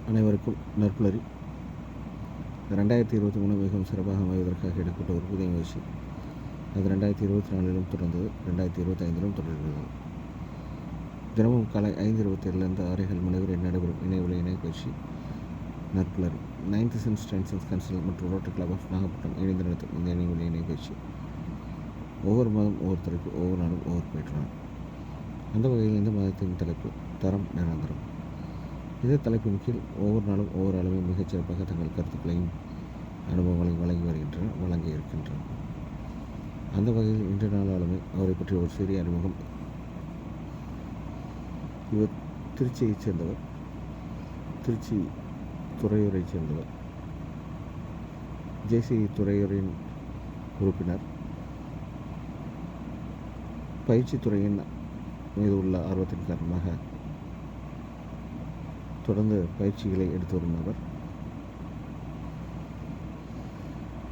அனைவருக்கும் நற்புலரி. 2023 மிகவும் சிறப்பாக அமைவதற்காக எடுக்கப்பட்ட ஒரு புதிய முயற்சி. அது 2024 தொடர்ந்தது, 2025 தொடர்கிறது. தினமும் காலை 5:27 6 மணி வரை நடைபெறும் இணையவழி இணைப்பயிற்சி நற்புலரி. 9th சென்ஸ் டென்சன்ஸ் கன்சல் மற்றும் ரோட்டரி கிளப் ஆஃப் நாகப்பட்டினம் இணைந்து நடத்தும் இந்த இணையவழி இணைப்பயிற்சி ஒவ்வொரு மாதம் ஒவ்வொரு தலைப்பு, ஒவ்வொரு நாளும் ஒவ்வொரு பயிற்றான. அந்த வகையில் இந்த மாதத்தின் தலைப்பு தரம் நிரந்தரம். இதே தலைப்பின் கீழ் ஒவ்வொரு நாளும் ஒவ்வொரு அளவையும் மிகச்சிறப்பாக தங்கள் கருத்துக்களையும் அனுபவங்களையும் வழங்கி இருக்கின்றன. அந்த வகையில் இன்றைய நாள் ஆளுமை அவரை பற்றி ஒரு சிறிய அறிமுகம். இவர் திருச்சியைச் சேர்ந்தவர், திருச்சி துறையூரைச் சேர்ந்தவர், ஜேசி துறையூரின் உறுப்பினர். பயிற்சி துறையின் மீது உள்ள ஆர்வத்தின் காரணமாக தொடர்ந்து பயிற்சிகளை எடுத்து வரும் நபர்.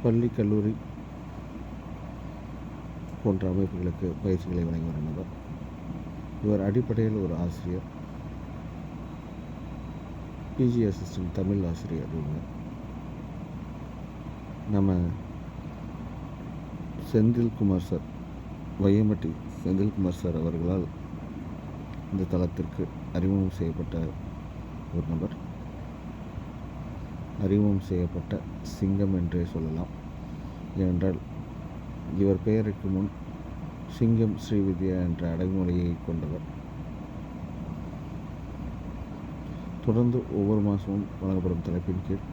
பள்ளி, கல்லூரி போன்ற அமைப்புகளுக்கு பயிற்சிகளை வழங்கி வரும் நபர். இவர் அடிப்படையில் ஒரு ஆசிரியர், பிஜி அசிஸ்டன்ட் தமிழ் ஆசிரியர். நம்ம செந்தில்குமார் சார், வையம்பட்டி செந்தில்குமார் சார் அவர்களால் இந்த தளத்திற்கு அறிமுகம் செய்யப்பட்ட ஒரு நபர். அறிமுகம் செய்யப்பட்ட சிங்கம் என்றே சொல்லலாம். ஏனென்றால் இவர் பெயருக்கு முன் சிங்கம் ஸ்ரீவித்யா என்ற அடைமொழியை கொண்டவர். தொடர்ந்து ஒவ்வொரு மாதமும் வழங்கப்படும் தலைப்பின் கீழ்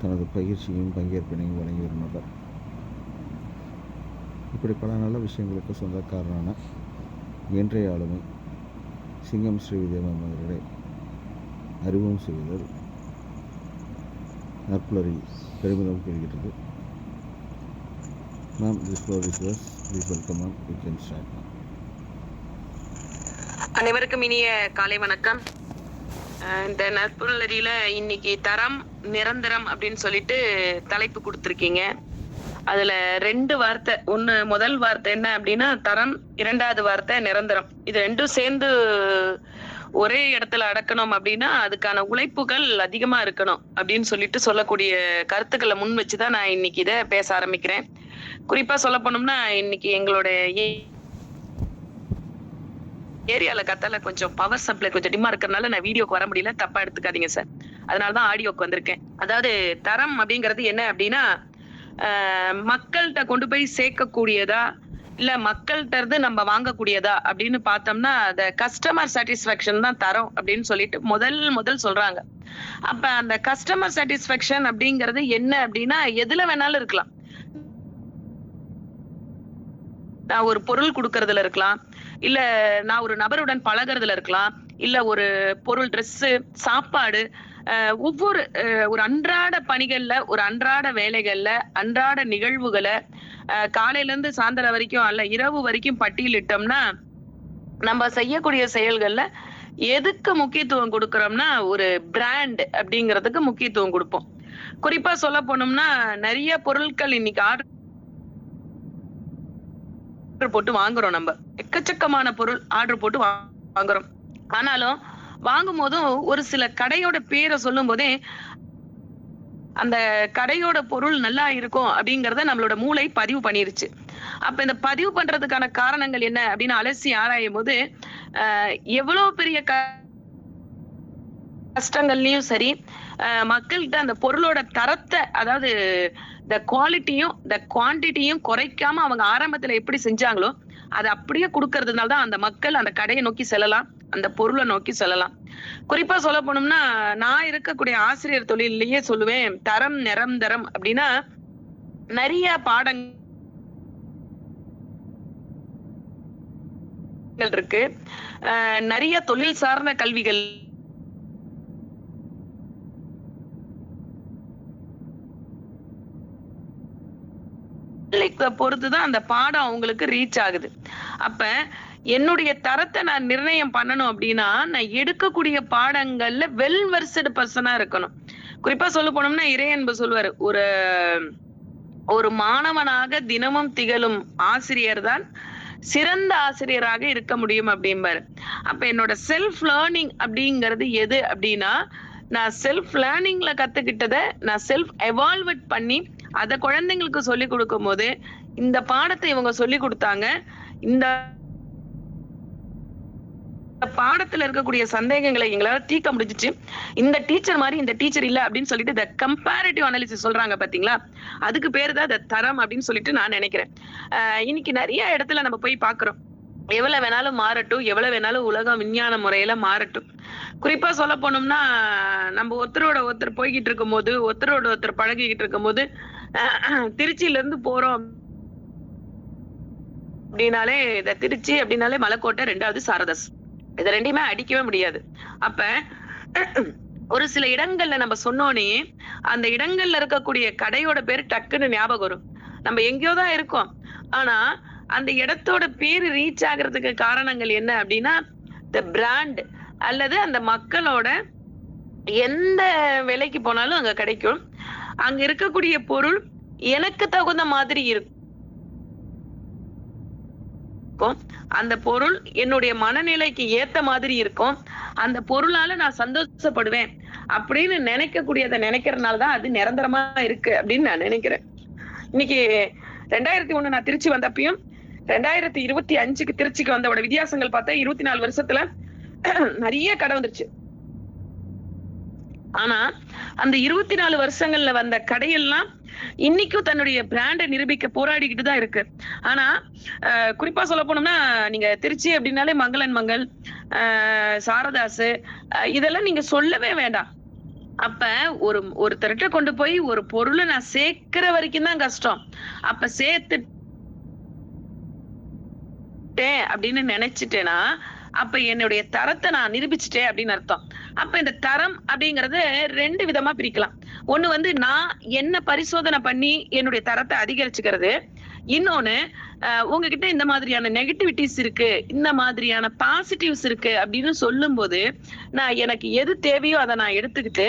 தனது பயிற்சியையும் பங்கேற்பினையும் வழங்கி வரும் நபர். இப்படி பல நல்ல விஷயங்களுக்கு சொந்தக்காரரான இன்றைய ஆளுமை சிங்கம் ஸ்ரீவித்யா மேம் அவர்களை அறிமுகம் செய்வதில் நற்புலரி பெருமிதம் கொள்கிறது. Ma'am, this floor is yours. Please welcome ma'am. You can start ma'am. அனைவருக்கும் இனிய காலை வணக்கம். இந்த நற்புலரியில இன்னைக்கு தரம் நிரந்தரம் அப்படின்னு சொல்லிட்டு தலைப்பு கொடுத்துருக்கீங்க. அதுல 2 வார்த்தை. ஒண்ணு, முதல் வார்த்தை என்ன அப்படின்னா தரம், 2வது வார்த்தை நிரந்தரம். இது 2ம் சேர்ந்து ஒரே இடத்துல அடக்கணும் அப்படின்னா அதுக்கான உழைப்புகள் அதிகமா இருக்கணும் அப்படின்னு சொல்லிட்டு சொல்லக்கூடிய கருத்துக்களை முன் வச்சுதான் நான் இன்னைக்கு இதை பேச ஆரம்பிக்கிறேன். குறிப்பா சொல்ல போனோம்னா, இன்னைக்கு எங்களோட ஏரியால கத்தால கொஞ்சம் பவர் சப்ளை கொஞ்சம் டிம்மா இருக்கிறதுனால நான் வீடியோக்கு வர முடியல, தப்பா எடுத்துக்காதீங்க சார். அதனாலதான் ஆடியோக்கு வந்திருக்கேன். அதாவது தரம் அப்படிங்கிறது என்ன அப்படின்னா, மக்கள்கிட்ட கொண்டு போய் சேர்க்கக்கூடியதா இல்ல மக்கள்கிட்ட இருந்து நம்ம வாங்கக்கூடியதா அப்படின்னு பார்த்தோம்னா, அந்த கஸ்டமர் சாட்டிஸ்பாக்சன் தான் தரம் அப்படின்னு சொல்லிட்டு முதல் சொல்றாங்க. அப்ப அந்த கஸ்டமர் சாட்டிஸ்பாக்சன் அப்படிங்கிறது என்ன அப்படின்னா, எதுல வேணாலும் இருக்கலாம். நான் ஒரு பொருள் கொடுக்கறதுல இருக்கலாம், இல்ல நான் ஒரு நபருடன் பழகுறதுல இருக்கலாம், இல்ல ஒரு பொருள், ட்ரெஸ், சாப்பாடு, ஒவ்வொரு ஒரு அன்றாட பணிகள்ல, ஒரு அன்றாட வேலைகள்ல, அன்றாட நிகழ்வுகளை காலையில இருந்து சாயந்தரம் வரைக்கும் அல்ல இரவு வரைக்கும் பட்டியலிட்டோம்னா, நம்ம செய்யக்கூடிய செயல்கள்ல எதுக்கு முக்கியத்துவம் கொடுக்கறோம்னா, ஒரு பிராண்ட் அப்படிங்கிறதுக்கு முக்கியத்துவம் கொடுப்போம். குறிப்பா சொல்ல போனோம்னா, நிறைய பொருட்கள் இன்னைக்கு ஆர்டர் போட்டு வாங்குறோம். நம்ம எக்கச்சக்கமான பொருள் ஆர்டர் போட்டு வாங்குறோம். ஆனாலும் வாங்கும் போதும் ஒரு சில கடையோட பேரை சொல்லும் போதே அந்த கடையோட பொருள் நல்லா இருக்கும் அப்படிங்கறத நம்மளோட மூளை பதிவு பண்ணிருச்சு. அப்ப இந்த பதிவு பண்றதுக்கான காரணங்கள் என்ன அப்படின்னு அலசி ஆராயும் போது, எவ்வளவு பெரிய கஷ்டங்கள்லயும் சரி, மக்கள்கிட்ட அந்த பொருளோட தரத்தை, அதாவது இந்த குவாலிட்டியும் இந்த குவான்டிட்டியும் குறைக்காம அவங்க ஆரம்பத்துல எப்படி செஞ்சாங்களோ அதை அப்படியே கொடுக்கறதுனால தான் அந்த மக்கள் அந்த கடையை நோக்கி செல்லலாம், அந்த பொருளை நோக்கி செல்லலாம். குறிப்பா சொல்ல போனோம்னா, நான் இருக்கக்கூடிய ஆசிரியர் தொழிலேயே சொல்லுவேன், தரம் நிரந்தரம் அப்படின்னா நிறைய பாடங்கள் இருக்கு, நிறைய தொழில் சார்ந்த கல்விகள் பொறுத்துதான் அந்த பாடம் அவங்களுக்கு ரீச் ஆகுது. அப்ப என்னுடைய தரத்தை நான் நிர்ணயம் பண்ணணும் அப்படின்னா, நான் எடுக்கக்கூடிய பாடங்கள்ல வெல் வெர்ஸ்டு பர்சனா இருக்கணும். குறிப்பா சொல்ல போனோம்னா, இறையன்பு சொல்லுவாரு, ஒரு மாணவனாக தினமும் திகழும் ஆசிரியர் தான் சிறந்த ஆசிரியராக இருக்க முடியும் அப்படிம்பாரு. அப்ப என்னோட செல்ஃப் லேர்னிங் அப்படிங்கிறது எது அப்படின்னா, நான் செல்ஃப் லேர்னிங்ல கத்துக்கிட்டத நான் செல்ஃப் எவால்வேட் பண்ணி அத குழந்தைங்களுக்கு சொல்லிக் கொடுக்கும்போது, இந்த பாடத்தை இவங்க சொல்லிக் குடுத்தாங்க. இந்த பாடத்துல இருக்கக்கூடிய சந்தேகங்களை எங்களால தீர்க்க முடிஞ்சுச்சு. இந்த டீச்சர் மாரி இந்த டீச்சர் இல்ல அப்படின்னு சொல்லிட்டு இந்த கம்பேரிட்டிவ் அனாலிசிஸ் சொல்றாங்க பாத்தீங்களா? அதுக்கு பேரு தான் இந்த தரம் அப்படின்னு சொல்லிட்டு நான் நினைக்கிறேன். இன்னைக்கு நெறைய இடத்துல நம்ம போய் பார்க்கிறோம். எவ்வளவு வேணாலும் மாறட்டும், எவ்வளவு வேணாலும் உலகம் விஞ்ஞான முறையில மாறட்டும். குறிப்பா சொல்ல போனோம்னா, நம்ம ஒருத்தரோட ஒருத்தர் போய்கிட்டு இருக்கும்போது, ஒருத்தரோட ஒருத்தர் பழகிக்கிட்டு இருக்கும்போது, திருச்சியில இருந்து போறோம் அப்படின்னாலே, இந்த திருச்சி அப்படின்னாலே மலைக்கோட்டை, 2வது சாரதாஸ். இத 2யுமே அடிக்கவே முடியாது. அப்ப ஒரு சில இடங்கள்ல நம்ம சொன்னோனே, அந்த இடங்கள்ல இருக்கக்கூடிய கடையோட பேரு டக்குன்னு ஞாபகம் வரும். நம்ம எங்கேயோ தான் இருக்கோம். ஆனா, அந்த இடத்தோட பேரு ரீச் ஆகுறதுக்கு காரணங்கள் என்ன அப்படின்னா, த பிராண்ட் அல்லது அந்த மக்களோட எந்த விலைக்கு போனாலும் அங்க கிடைக்கும். அங்க இருக்கக்கூடிய பொருள் எனக்கு தகுந்த மாதிரி இருக்கும். அந்த பொருள் என்னுடைய மனநிலைக்கு ஏத்த மாதிரி இருக்கும். அந்த பொருளால நான் சந்தோஷப்படுவேன் அப்படின்னு நினைக்கக்கூடியதை நினைக்கிறதுனால தான் அது நிரந்தரமா இருக்கு அப்படின்னு நான் நினைக்கிறேன். இன்னைக்கு 2001 நான் திருச்சி வந்தப்பயும் 2025க்கு திருச்சிக்கு வந்தோட வித்தியாசங்கள் பார்த்தா 24 வருஷத்துல நிறைய கடை வந்துருச்சு. ஆனா அந்த 24 வருஷங்கள்ல வந்த கடையெல்லாம் இன்னைக்கும் தன்னுடைய பிராண்டை நிரூபிக்க போராடிக்கிட்டு தான் இருக்கு. ஆனா குறிப்பா சொல்ல போனோம்னா, நீங்க திருச்சி அப்படின்னாலே மங்களன் மங்கள், சாரதாஸ், இதெல்லாம் நீங்க சொல்லவே வேண்டாம். அப்ப ஒருத்தர்கிட்ட கொண்டு போய் ஒரு பொருளை நான் சேர்க்கிற வரைக்கும் தான் கஷ்டம். அப்ப சேர்த்துட்டேன் அப்படின்னு நினைச்சிட்டேன்னா, அப்ப என்னுடைய தரத்தை நான் நிரூபிச்சுட்டேன் அப்படின்னு அர்த்தம். அப்ப இந்த தரம் அப்படிங்கறது 2 விதமா பிரிக்கலாம். ஒண்ணு வந்து நான் என்ன பரிசோதனை பண்ணி என்னுடைய தரத்தை அதிகரிச்சுக்கிறது. இன்னொன்னு, உங்ககிட்ட இந்த மாதிரியான நெகட்டிவிட்டிஸ் இருக்கு, இந்த மாதிரியான பாசிட்டிவ்ஸ் இருக்கு அப்படின்னு சொல்லும் போது, நான் எனக்கு எது தேவையோ அதை நான் எடுத்துக்கிட்டு,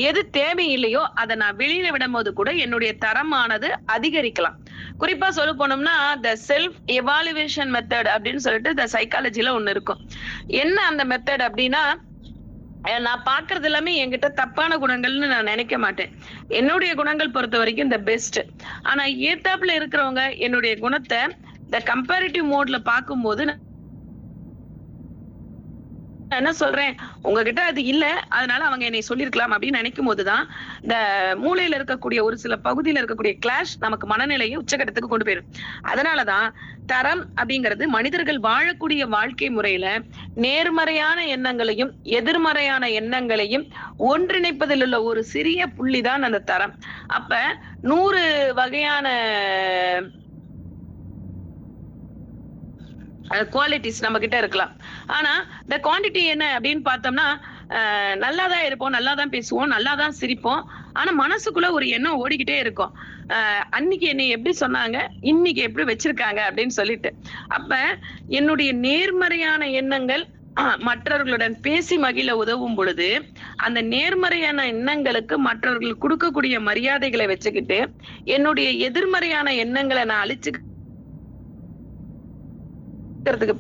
எது தேவையில்லையோ அதை நான் வெளியில விடும் போது கூட என்னுடைய தரமானது அதிகரிக்கலாம். குறிப்பா சொல்ல போனோம்னா, த செல்ஃப் எவாலுவேஷன் மெத்தட் அப்படின்னு சொல்லிட்டு த சைக்காலஜில ஒண்ணு இருக்கும். என்ன அந்த மெத்தட் அப்படின்னா, நான் பாக்குறது எல்லாமே என்கிட்ட தப்பான குணங்கள்னு நான் நினைக்க மாட்டேன். என்னுடைய குணங்கள் பொறுத்த வரைக்கும் இந்த பெஸ்ட். ஆனா ஏத்தாப்புல இருக்கிறவங்க என்னுடைய குணத்தை இந்த கம்பேரிட்டிவ் மோட்ல பார்க்கும்போது நான் என்ன சொல்றேன், உங்ககிட்ட அது இல்ல, அதனால அவங்க என்னை சொல்லிருக்கலாம் அப்படின்னு நினைக்கும் போதுதான் இந்த மூளையில இருக்கக்கூடிய ஒரு சில பகுதியில இருக்கக்கூடிய கிளாஷ் நமக்கு மனநிலையை உச்சகட்டத்துக்கு கொண்டு போயிடும். அதனாலதான் தரம் அப்படிங்கிறது மனிதர்கள் வாழக்கூடிய வாழ்க்கை முறையில நேர்மறையான எண்ணங்களையும் எதிர்மறையான எண்ணங்களையும் ஒன்றிணைப்பதில் உள்ள ஒரு சிறிய புள்ளிதான் அந்த தரம். அப்ப 100 வகையான குவாலிட்டிஸ் நம்ம கிட்ட இருக்கலாம். ஆனா இந்த குவான்டிட்டி என்ன அப்படின்னு பார்த்தோம்னா, நல்லாதான் இருப்போம், நல்லாதான் பேசுவோம், நல்லாதான் சிரிப்போம். ஆனா மனசுக்குள்ள ஒரு எண்ணம் ஓடிக்கிட்டே இருக்கும். அன்னைக்கு என்னை எப்படி சொன்னாங்க, இன்னைக்கு எப்படி வச்சிருக்காங்க அப்படின்னு சொல்லிட்டு. அப்ப என்னுடைய நேர்மறையான எண்ணங்கள் மற்றவர்களுடன் பேசி மகிழ உதவும் பொழுது, அந்த நேர்மறையான எண்ணங்களுக்கு மற்றவர்கள் கொடுக்கக்கூடிய மரியாதைகளை வச்சுக்கிட்டு என்னுடைய எதிர்மறையான எண்ணங்களை நான் அழிச்சு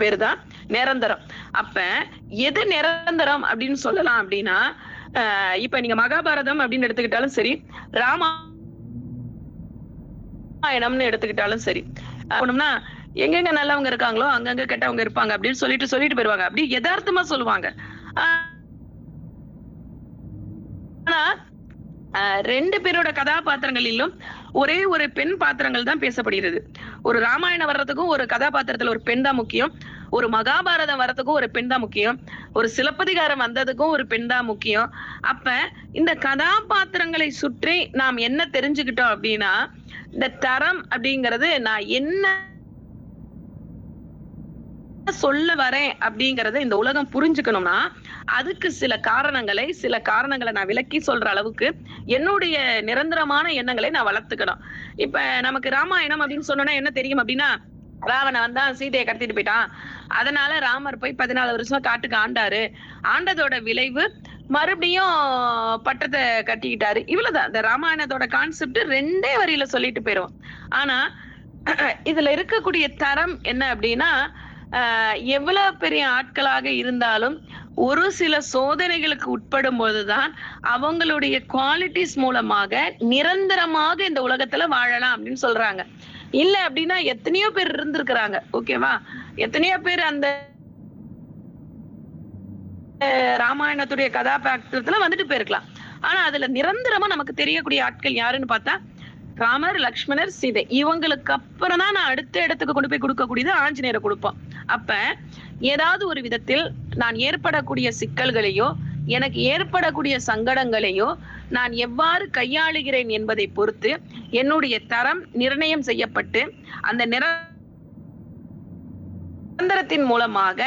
பேரு தான் நிரந்தரம். அப்ப எது நிரந்தரம் அப்படின்னு சொல்லலாம் அப்படின்னா, இப்ப நீங்க மகாபாரதம் அப்படின்னு எடுத்துக்கிட்டாலும் சரி, ராமாயணம்னு எடுத்துக்கிட்டாலும் சரி, போனோம்னா எங்கெங்க நல்லவங்க இருக்காங்களோ அங்கங்க கெட்டவங்க இருப்பாங்க அப்படின்னு சொல்லிட்டு போயிருவாங்க. அப்படி யதார்த்தமா சொல்லுவாங்க. ஆனா 2 பேரோட கதாபாத்திரங்களிலும் ஒரே ஒரு பெண் பாத்திரங்கள் தான் பேசப்படுகிறது. ஒரு ராமாயணம் வர்றதுக்கும் ஒரு கதாபாத்திரத்துல ஒரு பெண் தான் முக்கியம். ஒரு மகாபாரதம் வர்றதுக்கும் ஒரு பெண் தான் முக்கியம். ஒரு சிலப்பதிகாரம் வந்ததுக்கும் ஒரு பெண் தான் முக்கியம். அப்ப இந்த கதாபாத்திரங்களை சுற்றி நாம் என்ன தெரிஞ்சுக்கிட்டோம் அப்படின்னா, இந்த தரம் அப்படிங்கிறது நான் என்ன சொல்ல வரேன் அப்படிங்கறத இந்த உலகம் புரிஞ்சுக்கணும்னா, அதுக்கு சில காரணங்களை நான் விளக்கி சொல்ற அளவுக்கு என்னுடைய நிரந்தரமான எண்ணங்களை நான் வளர்த்துக்கணும். இப்ப நமக்கு ராமாயணம் அப்படின்னு சொன்னோம்னா என்ன தெரியும் அப்படின்னா, ராவணன் வந்தான், சீதையை கடத்திட்டு போயிட்டான். அதனால ராமர் போய் 14 வருஷம் காட்டுக்கு ஆண்டாரு. ஆண்டதோட விளைவு மறுபடியும் பட்டத்தை கட்டிக்கிட்டாரு. இவ்வளவுதான் இந்த ராமாயணத்தோட கான்செப்ட் 2 வரியில சொல்லிட்டு போயிரும். ஆனா இதுல இருக்கக்கூடிய தரம் என்ன அப்படின்னா, எவ்வளவு பெரிய ஆட்களாக இருந்தாலும் ஒரு சில சோதனைகளுக்கு உட்படும் போதுதான் அவங்களுடைய குவாலிட்டிஸ் மூலமாக நிரந்தரமாக இந்த உலகத்துல வாழலாம் அப்படின்னு சொல்றாங்க. இல்ல அப்படின்னா எத்தனையோ பேர் இருந்திருக்கிறாங்க. ஓகேவா? எத்தனையோ பேர் அந்த ராமாயணத்துடைய கதாபாத்திரத்துல வந்துட்டு போயிருக்கலாம். ஆனா அதுல நிரந்தரமா நமக்கு தெரியக்கூடிய ஆட்கள் யாருன்னு பார்த்தா ராமர், லக்ஷ்மணர், சீதை. இவங்களுக்கு அப்புறம் தான் நான் அடுத்த இடத்துக்கு கொண்டு போய் கொடுக்கக்கூடியது ஆஞ்சநேயரை கொடுப்போம். அப்ப ஏதாவது ஒரு விதத்தில் நான் ஏற்படக்கூடிய சிக்கல்களையோ, எனக்கு ஏற்படக்கூடிய சங்கடங்களையோ நான் எவ்வாறு கையாளுகிறேன் என்பதை பொறுத்து என்னுடைய தரம் நிர்ணயம் செய்யப்பட்டு அந்த நிரந்தரத்தின் மூலமாக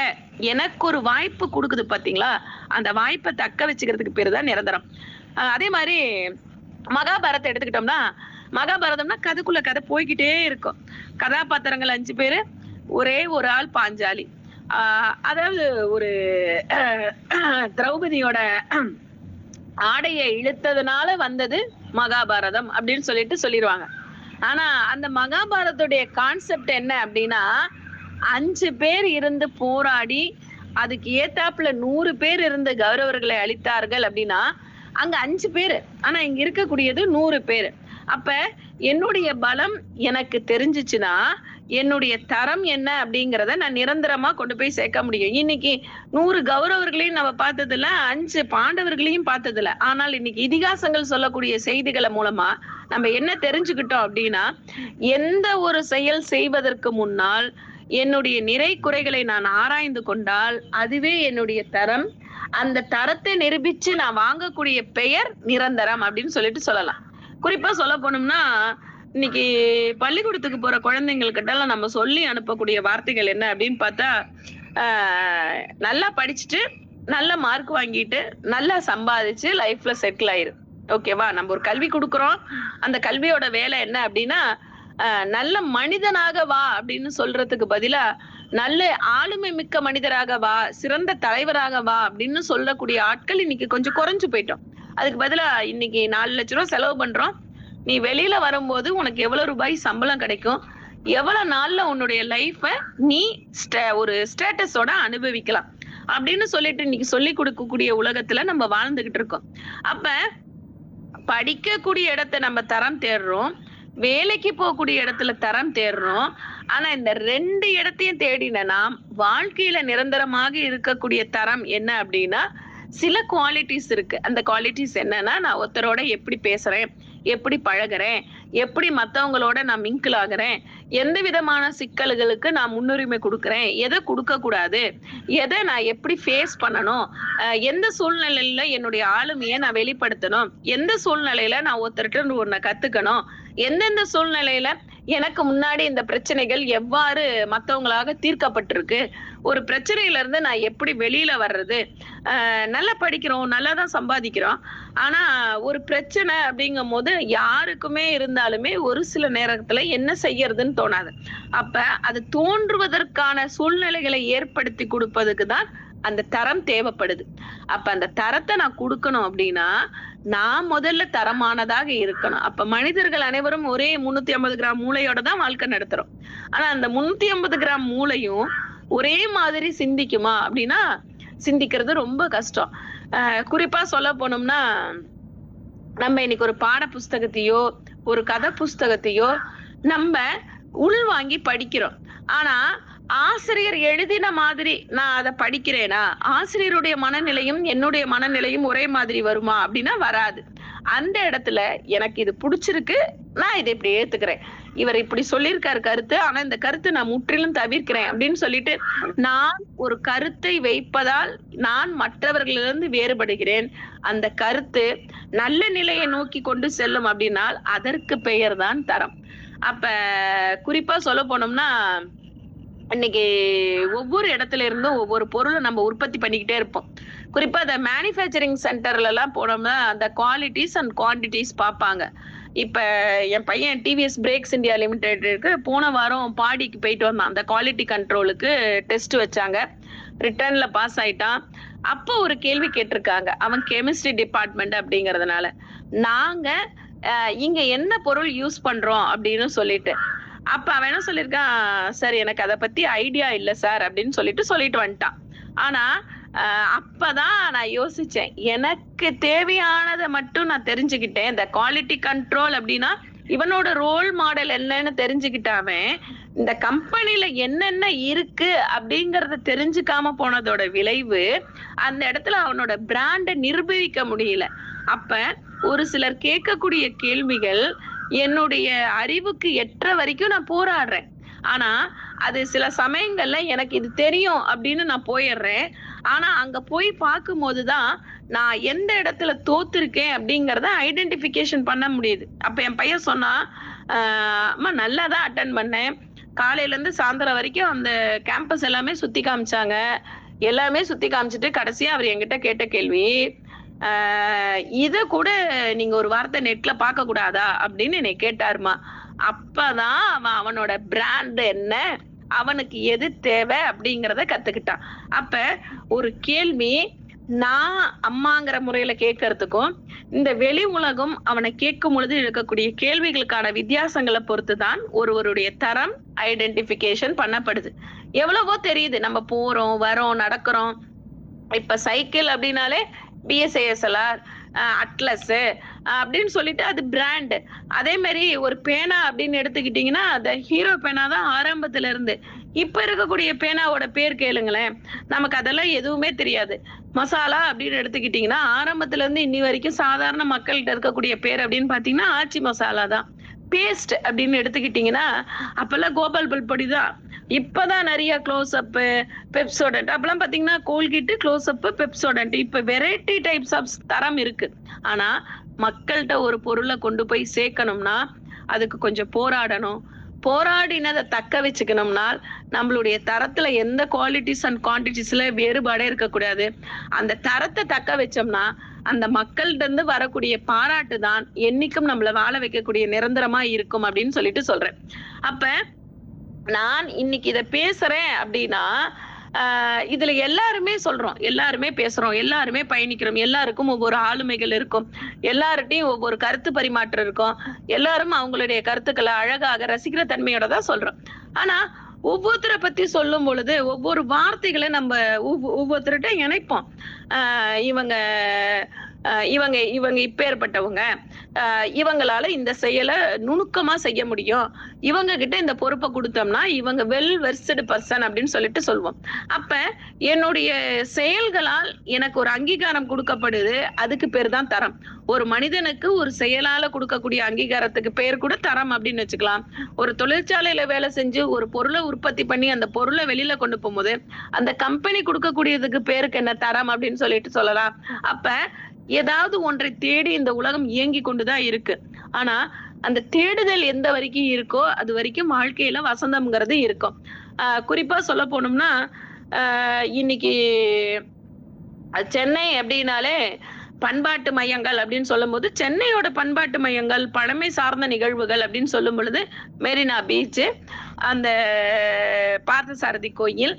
எனக்கு ஒரு வாய்ப்பு கொடுக்குது பாத்தீங்களா? அந்த வாய்ப்பை தக்க வச்சுக்கிறதுக்கு பேரு தான் நிரந்தரம். அதே மாதிரி மகாபாரத்தை எடுத்துக்கிட்டோம்னா, மகாபாரதம்னா கதைக்குள்ள கதை போய்கிட்டே இருக்கும். கதாபாத்திரங்கள் 5 பேரு, ஒரே ஒரு ஆள் பாஞ்சாலி. அதாவது ஒரு திரௌபதியோட ஆடையை இழுத்ததுனால வந்தது மகாபாரதம் அப்படின்னு சொல்லிடுவாங்க. ஆனா அந்த மகாபாரதத்துடைய கான்செப்ட் என்ன அப்படின்னா, 5 பேர் இருந்து போராடி அதுக்கு ஏத்தாப்புல 100 பேர் இருந்து கௌரவர்களை அளித்தார்கள் அப்படின்னா அங்க 5 பேரு, ஆனா இங்க இருக்கக்கூடியது 100 பேரு. அப்ப என்னுடைய பலம் எனக்கு தெரிஞ்சிச்சுன்னா என்னுடைய தரம் என்ன அப்படிங்கறத நான் நிரந்தரமா கொண்டு போய் சேர்க்க முடியும். இன்னைக்கு 100 கௌரவர்களையும் நம்ம பார்த்தது இல்ல, 5 பாண்டவர்களையும் பார்த்தது இல்ல. ஆனால் இன்னைக்கு இதிகாசங்கள் சொல்லக்கூடிய செய்திகளை மூலமா நம்ம என்ன தெரிஞ்சுக்கிட்டோம் அப்படின்னா, எந்த ஒரு செயல் செய்வதற்கு முன்னால் என்னுடைய நிறை குறைகளை நான் ஆராய்ந்து கொண்டால் அதுவே என்னுடைய தரம். அந்த தரத்தை நிரூபிச்சு நான் வாங்கக்கூடிய பெயர் நிரந்தரம் அப்படின்னு சொல்லலாம். குறிப்பா சொல்ல போனோம்னா, இன்னைக்கு பள்ளிக்கூடத்துக்கு போற குழந்தைங்கள்கிட்ட எல்லாம் நம்ம சொல்லி அனுப்பக்கூடிய வார்த்தைகள் என்ன அப்படின்னு பார்த்தா, நல்லா படிச்சுட்டு நல்ல மார்க் வாங்கிட்டு நல்லா சம்பாதிச்சு லைஃப்ல செட்டில் ஆயிரு. ஓகேவா? நம்ம ஒரு கல்வி கொடுக்குறோம். அந்த கல்வியோட வேலை என்ன அப்படின்னா, நல்ல மனிதனாக வா அப்படின்னு சொல்றதுக்கு பதிலா நல்ல ஆளுமை மிக்க மனிதராக வா, சிறந்த தலைவராக வா அப்படின்னு சொல்லக்கூடிய ஆட்கள் இன்னைக்கு கொஞ்சம் குறைஞ்சு போயிட்டோம். அதுக்கு பதிலா இன்னைக்கு 4 லட்சம் ரூபாய் செலவு பண்றோம், நீ வெளியில வரும்போது உனக்கு எவ்வளவு ரூபாய் சம்பளம் கிடைக்கும், எவ்வளவு நாள்ல உன்னுடைய லைஃப நீ ஒரு ஸ்டேட்டஸோட அனுபவிக்கலாம் அப்படின்னு சொல்லிட்டு இன்னைக்கு சொல்லி கொடுக்கக்கூடிய உலகத்துல நம்ம வாழ்ந்துகிட்டு இருக்கோம். அப்ப படிக்கக்கூடிய இடத்தை நம்ம தரம் தேடுறோம், வேலைக்கு போகக்கூடிய இடத்துல தரம் தேடுறோம். ஆனா இந்த 2 இடத்தையும் தேடினா வாழ்க்கையில நிரந்தரமாக இருக்கக்கூடிய தரம் என்ன அப்படின்னா, சில குவாலிட்டிஸ் இருக்கு. அந்த குவாலிட்டிஸ் என்னன்னா, நான் ஒருத்தரோட எப்படி பேசுறேன், எப்படி பழகுறேன், எப்படி மத்தவங்களோட நான் மிங்கிள் ஆகுறேன், எந்த விதமான சிக்கல்களுக்கு நான் முன்னுரிமை கொடுக்குறேன், எதை கொடுக்க கூடாது, எதை நான் எப்படி ஃபேஸ் பண்ணணும், எந்த சூழ்நிலையில என்னுடைய ஆளுமையை நான் வெளிப்படுத்தணும், எந்த சூழ்நிலையில நான் ஒருத்தர்கிட்ட ஒன்ன கத்துக்கணும், எந்தெந்த சூழ்நிலையில எனக்கு முன்னாடி இந்த பிரச்சனைகள் எவ்வாறு மத்தவங்களாக தீர்க்கப்பட்டிருக்கு, ஒரு பிரச்சனையில இருந்து நான் எப்படி வெளியில வர்றது. நல்லா படிக்கிறோம், நல்லா தான் சம்பாதிக்கிறோம். ஆனா ஒரு பிரச்சனை அப்படிங்கும் போது யாருக்குமே இருந்தாலுமே ஒரு சில நேரத்துல என்ன செய்யறதுன்னு தோணாது. அப்ப அது தோன்றுவதற்கான சூழ்நிலைகளை ஏற்படுத்தி கொடுப்பதுக்கு தான் அந்த தரம் தேவைப்படுது. அப்ப அந்த தரத்தை நான் கொடுக்கணும் அப்படின்னா நான் முதல்ல தரமானதாக இருக்கணும். அப்ப மனிதர்கள் அனைவரும் ஒரே 350 கிராம் மூளையோட தான் வாழ்க்கை நடத்துறோம். ஆனா அந்த 350 கிராம் மூளையும் ஒரே மாதிரி சிந்திக்குமா அப்படின்னா சிந்திக்கிறது ரொம்ப கஷ்டம். குறிப்பா சொல்ல போனோம்னா, நம்ம இன்னைக்கு ஒரு பாட புஸ்தகத்தையோ ஒரு கதை புஸ்தகத்தையோ நம்ம உள் வாங்கி படிக்கிறோம். ஆனா ஆசிரியர் எழுதின மாதிரி நான் அதை படிக்கிறேனா, ஆசிரியருடைய மனநிலையும் என்னுடைய மனநிலையும் ஒரே மாதிரி வருமா அப்படின்னா வராது. அந்த இடத்துல எனக்கு இது பிடிச்சிருக்கு, நான் இதை இப்படி ஏத்துக்கிறேன், இவர் இப்படி சொல்லியிருக்காரு கருத்து, ஆனா இந்த கருத்து நான் முற்றிலும் தவிர்க்கிறேன் அப்படின்னு சொல்லிட்டு நான் ஒரு கருத்தை வைப்பதால் நான் மற்றவர்களிலிருந்து வேறுபடுகிறேன். அந்த கருத்து நல்ல நிலையை நோக்கி கொண்டு செல்லும் அப்படின்னா அதற்கு பெயர் தான் தரம். அப்ப குறிப்பா சொல்ல போனோம்னா, இன்னைக்கு ஒவ்வொரு இடத்துல இருந்தும் ஒவ்வொரு பொருளை நம்ம உற்பத்தி பண்ணிக்கிட்டே இருப்போம். குறிப்பா அந்த மேனுஃபேக்சரிங் சென்டர்ல எல்லாம் போனோம்னா அந்த குவாலிட்டிஸ் அண்ட் குவான்டிட்டிஸ் பார்ப்பாங்க. இப்ப என் பையன் டிவிஎஸ் பிரேக்ஸ் இந்தியா லிமிடெட்க்கு போன வாரம் பாடிக்கு போயிட்டு வந்தான். அந்த குவாலிட்டி கண்ட்ரோலுக்கு டெஸ்ட் வச்சாங்க, ரிட்டர்ன்ல பாஸ் ஆயிட்டான். அப்போ ஒரு கேள்வி கேட்டிருக்காங்க, அவன் கெமிஸ்ட்ரி டிபார்ட்மெண்ட் அப்படிங்கறதுனால நாங்க இங்க என்ன பொருள் யூஸ் பண்றோம் அப்படின்னு சொல்லிட்டு. அப்ப அவன் என்ன சொல்லியிருக்கான், சார் எனக்கு அதை பத்தி ஐடியா இல்ல சார் அப்படின்னு சொல்லிட்டு வந்துட்டான். ஆனா அப்பதான் நான் யோசிச்சேன். எனக்கு தேவையானதை மட்டும் நான் தெரிஞ்சுக்கிட்டேன். இந்த குவாலிட்டி கண்ட்ரோல் அப்படின்னா இவனோட ரோல் மாடல் என்னன்னு தெரிஞ்சுக்கிட்டாவன் இந்த கம்பெனில என்னென்ன இருக்கு அப்படிங்கறத தெரிஞ்சுக்காம போனதோட விளைவு அந்த இடத்துல அவனோட பிராண்ட நிரூபிக்க முடியல. அப்ப ஒரு சிலர் கேட்கக்கூடிய கேள்விகள் என்னுடைய அறிவுக்கு எற்ற வரைக்கும் நான் போராடுறேன். ஆனா அது சில சமயங்கள்ல எனக்கு இது தெரியும் அப்படின்னு நான் போயிடுறேன். ஆனா அங்க போய் பார்க்கும் போதுதான் நான் எந்த இடத்துல தோத்துருக்கேன் அப்படிங்கறத ஐடென்டிபிகேஷன் பண்ண முடியுது. அப்ப என் பையன் சொன்னா, அம்மா நல்லாதான் அட்டன் பண்ணேன், காலையில இருந்து சாயந்தரம் வரைக்கும் அந்த கேம்பஸ் எல்லாமே சுத்தி காமிச்சாங்க, எல்லாமே சுத்தி காமிச்சிட்டு கடைசியா அவர் என்கிட்ட கேட்ட கேள்வி, இத கூட நீங்க ஒரு வார்த்தை நெட்ல பார்க்க கூடாதா அப்படின்னு என்னை கேட்டாருமா. அப்பதான் அவனோட பிராண்ட் என்ன, அவனுக்கு எது தேவை அப்படிங்கறத கத்துக்கிட்டான். அப்ப ஒரு கேள்வி நான் அம்மாங்கிற முறையில கேட்கறதுக்கும் இந்த வெளி உலகம் அவனை கேட்கும் பொழுது இருக்கக்கூடிய கேள்விகளுக்கான வித்தியாசங்களை பொறுத்துதான் ஒருவருடைய தரம் ஐடென்டிபிகேஷன் பண்ணப்படுது. எவ்வளவோ தெரியுது, நம்ம போறோம் வரோம் நடக்கிறோம். இப்ப சைக்கிள் அப்படின்னாலே பிஎஸ்ஐஎஸ்எல்ஆர், அட்லஸ் அப்படின்னு சொல்லிட்டு அது பிராண்ட். அதே மாதிரி ஒரு பேனா அப்படின்னு எடுத்துக்கிட்டீங்கன்னா அந்த ஹீரோ பேனா தான் ஆரம்பத்துல இருந்து. இப்ப இருக்கக்கூடிய பேனாவோட பேர் கேளுங்களேன், நமக்கு அதெல்லாம் எதுவுமே தெரியாது. மசாலா அப்படின்னு எடுத்துக்கிட்டீங்கன்னா ஆரம்பத்துல இருந்து இன்னி வரைக்கும் சாதாரண மக்கள்கிட்ட இருக்கக்கூடிய பேர் அப்படின்னு பாத்தீங்கன்னா ஆச்சி மசாலா தான். பேஸ்ட் அப்படின்னு எடுத்துக்கிட்டீங்கன்னா அப்பெல்லாம் கோபால் பல்பொடி தான். இப்பதான் நிறைய க்ளோஸ் அப், பெப்சோடன்ட், அப்பெல்லாம் பாத்தீங்கன்னா கோல்கேட், க்ளோஸ் அப், பெப்சோடன்ட். இப்ப வெரைட்டி டைப்ஸ் ஆஃப் தரம் இருக்கு. ஆனா மக்கள்கிட்ட ஒரு பொருளை கொண்டு போய் சேர்க்கணும்னா அதுக்கு கொஞ்சம் போராடணும். போராடினதை தக்க வச்சுக்கணும்னா நம்மளுடைய தரத்துல எந்த குவாலிட்டிஸ் அண்ட் குவான்டிட்டிஸ்ல வேறுபாடே இருக்கக்கூடாது. அந்த தரத்தை தக்க வச்சோம்னா அந்த மக்கள்கிட்ட இருந்து வரக்கூடிய பாராட்டு தான் என்னைக்கும் நம்மள வாழ வைக்கக்கூடிய நிரந்தரமா இருக்கும் அப்படின்னு சொல்லிட்டு சொல்றேன். அப்ப நான் இன்னைக்கு இத பேசுறேன் அப்படின்னா இதுல எல்லாருமே சொல்றோம், எல்லாருமே பேசுறோம், எல்லாருமே பயணிக்கிறோம், எல்லாருக்கும் ஒவ்வொரு ஆளுமைகள் இருக்கும், எல்லார்ட்டையும் ஒவ்வொரு கருத்து பரிமாற்றம் இருக்கும், எல்லாரும் அவங்களுடைய கருத்துக்களை அழகாக ரசிக்கிற தன்மையோட தான் சொல்றோம். ஆனா ஒவ்வொருத்தரை பத்தி சொல்லும் பொழுது ஒவ்வொரு வார்த்தைகளை நம்ம ஒவ்வொருத்தர்கிட்ட இணைப்போம். இவங்க இவங்க இவங்க இப்பேற்பட்டவங்க, இவங்களால இந்த செயலை நுணுக்கமா செய்ய முடியும், இவங்க கிட்ட இந்த பொறுப்பை கொடுத்தோம்னா இவங்க வெல் வெர்ஸ்டு பர்சன் அப்படின்னு சொல்லிட்டு சொல்லுவோம். அப்ப என்னுடைய செயல்களால் எனக்கு ஒரு அங்கீகாரம் கொடுக்கப்படுது, அதுக்கு பேர் தான் தரம். ஒரு மனிதனுக்கு ஒரு செயலால கொடுக்கக்கூடிய அங்கீகாரத்துக்கு பேர் கூட தரம் அப்படின்னு வச்சுக்கலாம். ஒரு தொழிற்சாலையில வேலை செஞ்சு ஒரு பொருளை உற்பத்தி பண்ணி அந்த பொருளை வெளியில கொண்டு போகும்போது அந்த கம்பெனி கொடுக்கக்கூடியதுக்கு பேருக்கு என்ன தரம் அப்படின்னு சொல்லிட்டு சொல்லலாம். அப்ப ஏதாவது ஒன்றை தேடி இந்த உலகம் இயங்கி கொண்டுதான் இருக்கு. ஆனா அந்த தேடுதல் எந்த வரைக்கும் இருக்கோ அது வரைக்கும் வாழ்க்கையில வசந்தம்ங்கிறது இருக்கும். குறிப்பா சொல்ல போனோம்னா இன்னைக்கு சென்னை அப்படின்னாலே பண்பாட்டு மையங்கள் அப்படின்னு சொல்லும் போது சென்னையோட பண்பாட்டு மையங்கள், பழமை சார்ந்த நிகழ்வுகள் அப்படின்னு சொல்லும் பொழுது மெரினா பீச், அந்த பார்த்தசாரதி கோயில்,